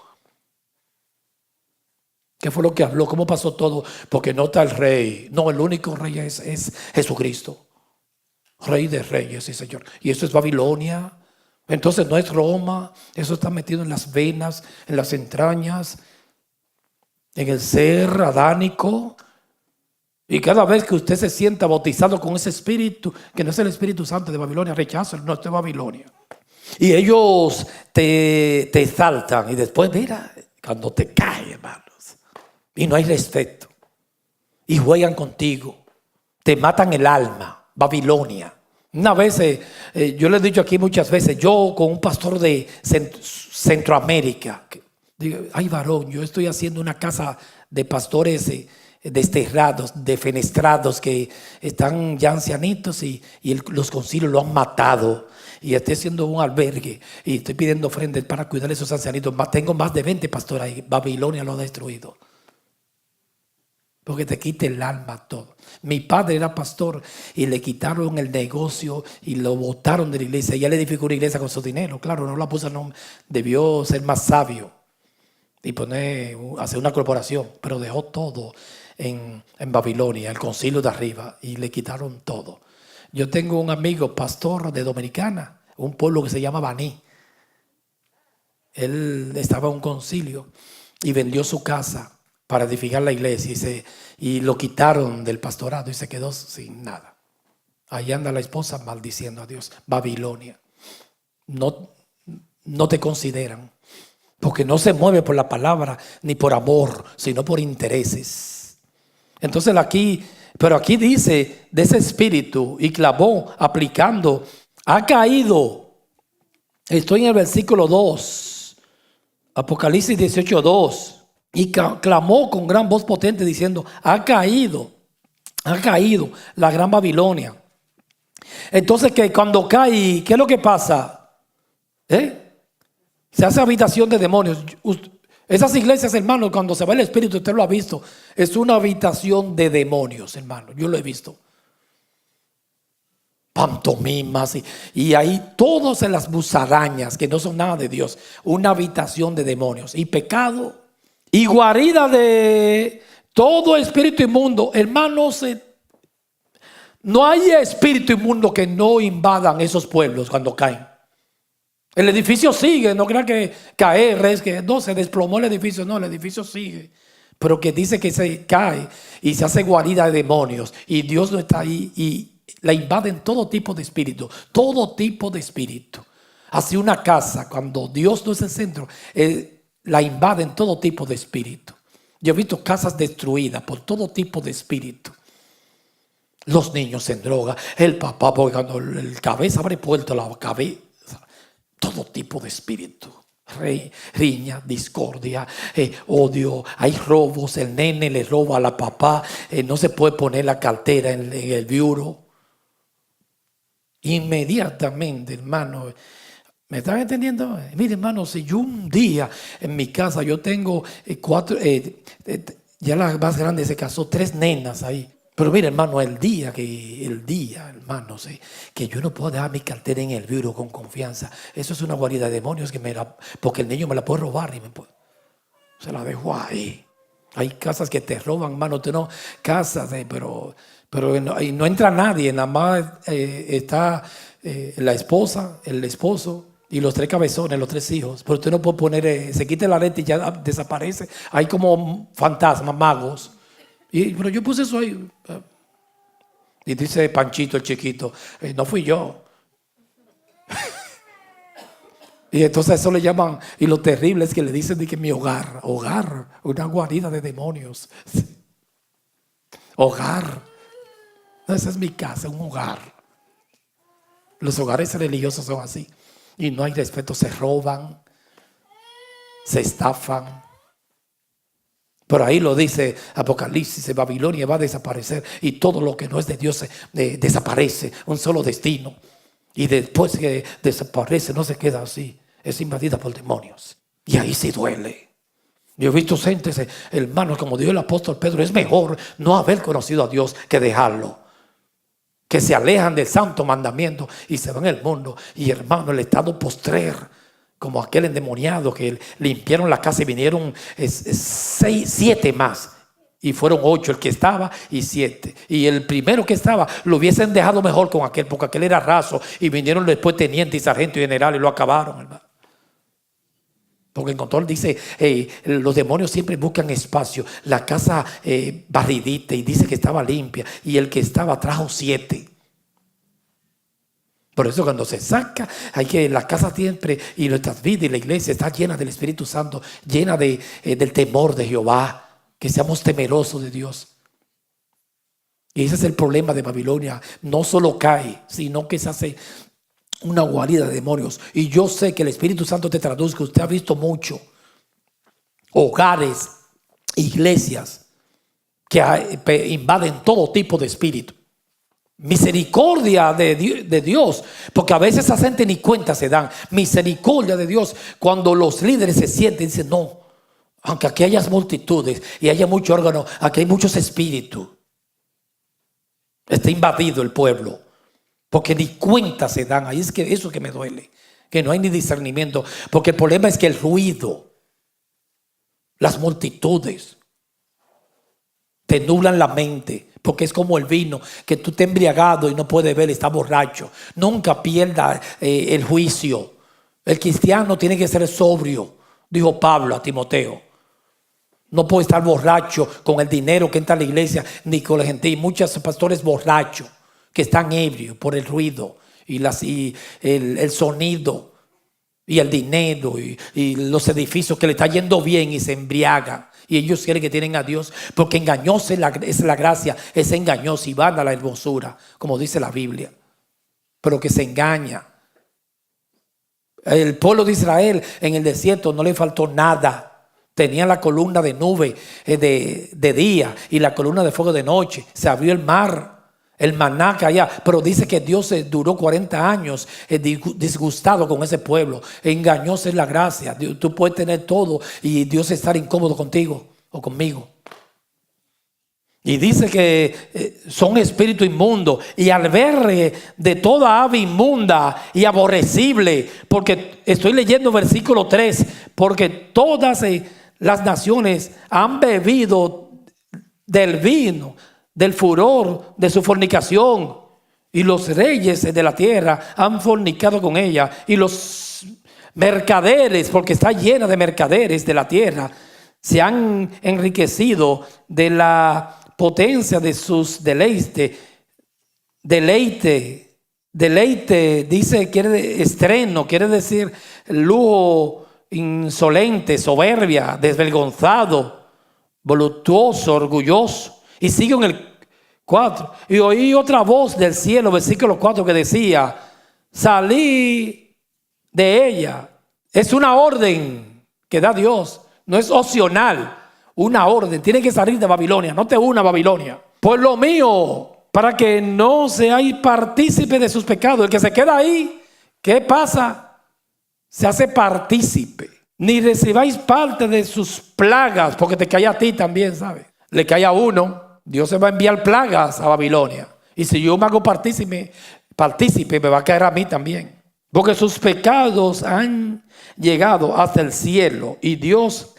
¿Qué fue lo que habló? ¿Cómo pasó todo? Porque no está el rey. No, el único rey es Jesucristo. Rey de reyes, sí, Señor. Y eso es Babilonia. Entonces no es Roma. Eso está metido en las venas, en las entrañas, en el ser adánico. Y cada vez que usted se sienta bautizado con ese espíritu, que no es el Espíritu Santo de Babilonia, rechaza, no es de Babilonia. Y ellos te exaltan y después mira, cuando te cae, hermanos, y no hay respeto, y juegan contigo, te matan el alma, Babilonia. Una vez, yo le he dicho aquí muchas veces, yo con un pastor de Centroamérica, digo, ay varón, yo estoy haciendo una casa de pastores desterrados, defenestrados, que están ya ancianitos y los concilios lo han matado. Y estoy haciendo un albergue y estoy pidiendo ofrendas para cuidar a esos ancianitos. Tengo más de 20 pastores ahí. Babilonia lo ha destruido. Porque te quita el alma todo. Mi padre era pastor y le quitaron el negocio y lo botaron de la iglesia. Y él edificó una iglesia con su dinero. Claro, no la puso, no, debió ser más sabio y hacer una corporación. Pero dejó todo en Babilonia, el concilio de arriba, y le quitaron todo. Yo tengo un amigo pastor de Dominicana, un pueblo que se llama Baní. Él estaba en un concilio y vendió su casa para edificar la iglesia y lo quitaron del pastorado y se quedó sin nada. Ahí anda la esposa maldiciendo a Dios. Babilonia. No te consideran, porque no se mueve por la palabra ni por amor, sino por intereses. Entonces pero aquí dice de ese espíritu, y clamó aplicando, ha caído. Estoy en el versículo 2, Apocalipsis 18:2. Y clamó con gran voz potente diciendo, ha caído la gran Babilonia. Entonces, que cuando cae, ¿qué es lo que pasa? Se hace habitación de demonios. Esas iglesias, hermano, cuando se va el espíritu, usted lo ha visto, es una habitación de demonios, hermano. Yo lo he visto. Pantomimas y ahí todos en las musarañas que no son nada de Dios. Una habitación de demonios y pecado y guarida de todo espíritu inmundo. Hermanos, no hay espíritu inmundo que no invadan esos pueblos cuando caen. El edificio sigue, no crean que caer es que no se desplomó el edificio, no, el edificio sigue. Pero que dice que se cae y se hace guarida de demonios y Dios no está ahí y la invaden todo tipo de espíritu, todo tipo de espíritu. Así una casa, cuando Dios no es el centro, la invaden todo tipo de espíritu. Yo he visto casas destruidas por todo tipo de espíritu. Los niños en droga, el papá, porque cuando el cabeza abre puerto la cabeza. Todo tipo de espíritu, riña, discordia, odio, hay robos, el nene le roba a la papá, no se puede poner la cartera en el bureau. Inmediatamente, hermano, ¿me están entendiendo? Mire, hermano, si yo un día en mi casa, yo tengo 4, ya la más grande se casó, 3 nenas ahí. Pero mire, hermano, el día, hermano, que yo no puedo dejar mi cartera en el bureau con confianza, eso es una guarida de demonios porque el niño me la puede robar y se la dejo ahí. Hay casas que te roban, hermano, casas, pero no entra nadie, nada más está la esposa, el esposo y los 3 cabezones, los 3 hijos. Pero usted no puede poner, se quita la lente y ya desaparece. Hay como fantasmas, magos. Pero yo puse eso ahí. Y dice Panchito el chiquito, no fui yo. Y entonces eso le llaman, y lo terrible es que le dicen de que mi hogar, una guarida de demonios. Hogar. Esa es mi casa, un hogar. Los hogares religiosos son así. Y no hay respeto, se roban, se estafan. Por ahí lo dice Apocalipsis, Babilonia va a desaparecer y todo lo que no es de Dios desaparece, un solo destino. Y después que desaparece no se queda así, es invadida por demonios. Y ahí sí duele. Yo he visto gentes, hermanos, como dijo el apóstol Pedro, es mejor no haber conocido a Dios que dejarlo. Que se alejan del santo mandamiento y se van al mundo. Y hermano, el estado postrer, como aquel endemoniado que limpiaron la casa y vinieron 7 más. Y fueron 8 el que estaba y 7. Y el primero que estaba lo hubiesen dejado mejor con aquel, porque aquel era raso. Y vinieron después teniente y sargento y general y lo acabaron, hermano. Porque el control dice, los demonios siempre buscan espacio. La casa barridita y dice que estaba limpia. Y el que estaba trajo 7. Por eso cuando se saca, hay que la casa siempre y nuestras vidas y la iglesia está llena del Espíritu Santo, llena del temor de Jehová, que seamos temerosos de Dios. Y ese es el problema de Babilonia. No solo cae, sino que se hace una guarida de demonios. Y yo sé que el Espíritu Santo te traduzca. Usted ha visto mucho hogares, iglesias que invaden todo tipo de espíritu. Misericordia de Dios, porque a veces esa gente ni cuenta se dan. Misericordia de Dios cuando los líderes se sienten y dicen, no, aunque aquí haya multitudes y haya mucho órgano, aquí hay muchos espíritus. Está invadido el pueblo, porque ni cuenta se dan. Ahí es que eso que me duele, que no hay ni discernimiento, porque el problema es que el ruido, las multitudes te nublan la mente, porque es como el vino, que tú te embriagado y no puedes ver, está borracho. Nunca pierda el juicio. El cristiano tiene que ser sobrio, dijo Pablo a Timoteo. No puede estar borracho con el dinero que entra a la iglesia, ni con la gente. Y muchos pastores borrachos que están ebrios por el ruido y el sonido y el dinero y los edificios que le está yendo bien y se embriagan. Y ellos quieren que tienen a Dios, porque engañosa es la gracia, es engañosa y van a la hermosura, como dice la Biblia. Pero que se engaña. El pueblo de Israel en el desierto no le faltó nada. Tenía la columna de nube de día y la columna de fuego de noche. Se abrió el mar, el maná allá. Pero dice que Dios duró 40 años disgustado con ese pueblo. Engañosa es la gracia. Tú puedes tener todo y Dios estar incómodo contigo o conmigo. Y dice que son espíritu inmundo. Y al ver de toda ave inmunda y aborrecible, porque estoy leyendo versículo 3, porque todas las naciones han bebido del vino, del furor de su fornicación, y los reyes de la tierra han fornicado con ella, y los mercaderes, porque está llena de mercaderes de la tierra, se han enriquecido de la potencia de sus deleites. Deleite, dice, estreno, quiere decir lujo, insolente, soberbia, desvergonzado, voluptuoso, orgulloso. Y sigue en el 4. Y oí otra voz del cielo, versículo 4, que decía: salí de ella. Es una orden que da Dios, no es opcional, una orden. Tiene que salir de Babilonia, no te una a Babilonia. Por lo mío, para que no seáis partícipe de sus pecados. El que se queda ahí, ¿qué pasa? Se hace partícipe. Ni recibáis parte de sus plagas, porque te cae a ti también, ¿sabes? Le cae a uno, Dios se va a enviar plagas a Babilonia. Y si yo me hago partícipe, me va a caer a mí también. Porque sus pecados han llegado hasta el cielo y Dios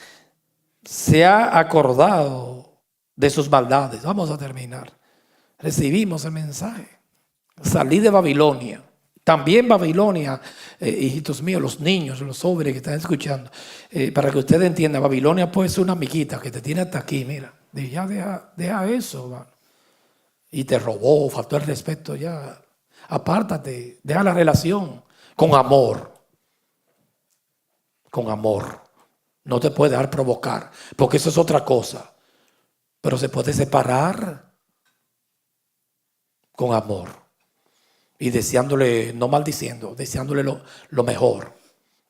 se ha acordado de sus maldades. Vamos a terminar. Recibimos el mensaje. Salí de Babilonia. También Babilonia, hijitos míos, los niños, los jóvenes que están escuchando, para que ustedes entiendan, Babilonia puede ser una amiguita que te tiene hasta aquí, mira, ya deja eso, man. Y te robó, faltó el respeto, ya, apártate, deja la relación con amor, no te puede dejar provocar, porque eso es otra cosa, pero se puede separar con amor. Y deseándole, no maldiciendo, deseándole lo mejor.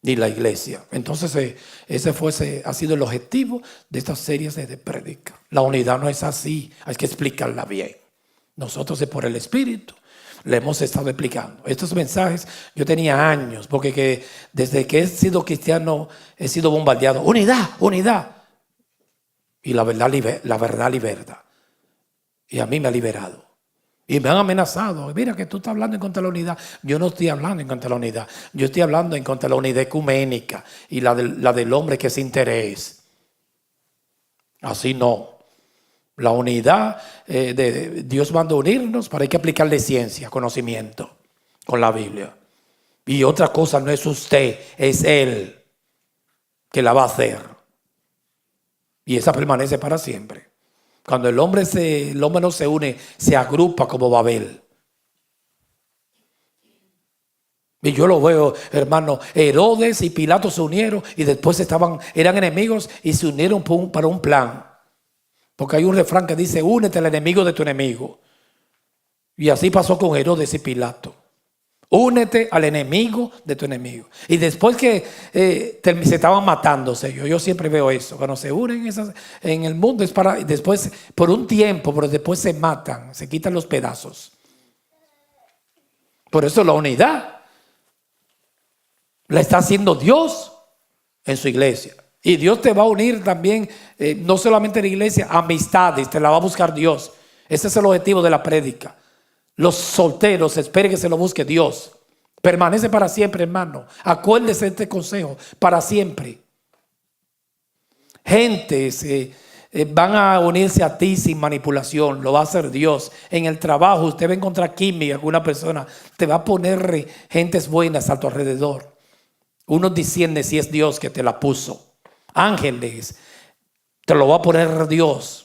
Y la iglesia. Entonces ese ha sido el objetivo de estas series de prédica. La unidad no es así, hay que explicarla bien. Nosotros por el Espíritu le hemos estado explicando. Estos mensajes yo tenía años, porque desde que he sido cristiano he sido bombardeado. Unidad, unidad. Y la verdad liberta. Y a mí me ha liberado. Y me han amenazado. Mira que tú estás hablando en contra de la unidad. Yo no estoy hablando en contra de la unidad. Yo estoy hablando en contra de la unidad ecuménica y la del hombre que es interés. Así no. La unidad de Dios manda unirnos, pero hay que aplicarle ciencia, conocimiento con la Biblia. Y otra cosa no es usted, es Él. que la va a hacer. Y esa permanece para siempre. Cuando el hombre no se une, se agrupa como Babel. Y yo lo veo, hermano, Herodes y Pilato se unieron y después eran enemigos y se unieron para un plan. Porque hay un refrán que dice, únete al enemigo de tu enemigo. Y así pasó con Herodes y Pilato. Únete al enemigo de tu enemigo. Y después que se estaban matándose, yo siempre veo eso. Cuando se unen en el mundo es para después, por un tiempo, pero después se matan, se quitan los pedazos. Por eso la unidad la está haciendo Dios en su iglesia. Y Dios te va a unir también, no solamente en la iglesia, amistades, te la va a buscar Dios. Ese es el objetivo de la prédica. Los solteros, esperen que se lo busque Dios. Permanece para siempre, hermano. Acuérdese de este consejo, para siempre. Gente van a unirse a ti sin manipulación, lo va a hacer Dios. En el trabajo usted va a encontrar química, alguna persona te va a poner gentes buenas a tu alrededor. Uno discierne si es Dios que te la puso. Ángeles, te lo va a poner Dios.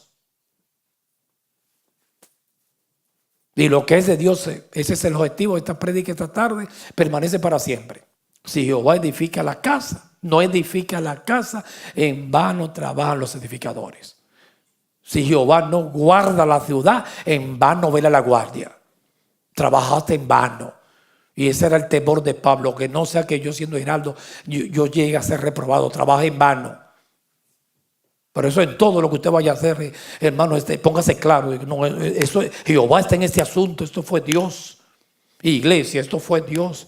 Y lo que es de Dios, ese es el objetivo de esta prédica esta tarde, permanece para siempre. Si Jehová edifica la casa, no edifica la casa, en vano trabajan los edificadores. Si Jehová no guarda la ciudad, en vano vela la guardia. Trabajaste en vano. Y ese era el temor de Pablo, que no sea que yo siendo heraldo, yo llegue a ser reprobado, trabaje en vano. Por eso en todo lo que usted vaya a hacer, hermano, póngase claro, no, Jehová está en este asunto, esto fue Dios. Iglesia, esto fue Dios.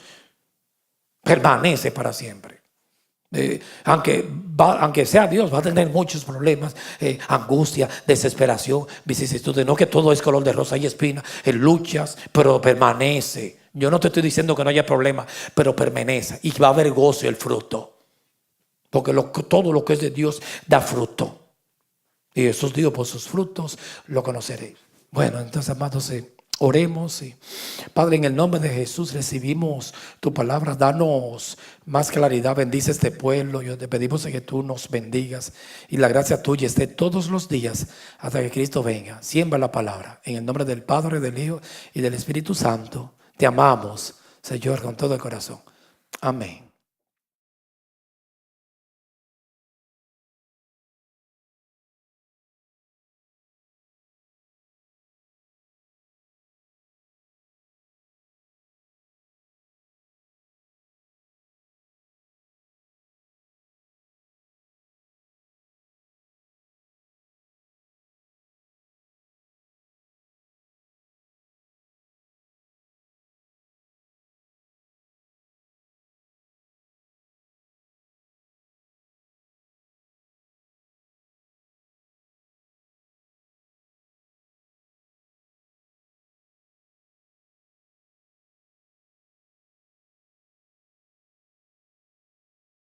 Permanece para siempre. Aunque sea Dios, va a tener muchos problemas, angustia, desesperación, vicisitudes. No que todo es color de rosa y espina, luchas, pero permanece. Yo no te estoy diciendo que no haya problema, pero permanece y va a haber gozo y el fruto. Porque todo lo que es de Dios da fruto. Y esos Dios por sus frutos lo conoceréis. Bueno, entonces, amados, oremos. Padre, en el nombre de Jesús recibimos tu palabra. Danos más claridad. Bendice este pueblo. Yo te pedimos que tú nos bendigas. Y la gracia tuya esté todos los días hasta que Cristo venga. Siembra la palabra. En el nombre del Padre, del Hijo y del Espíritu Santo. Te amamos, Señor, con todo el corazón. Amén.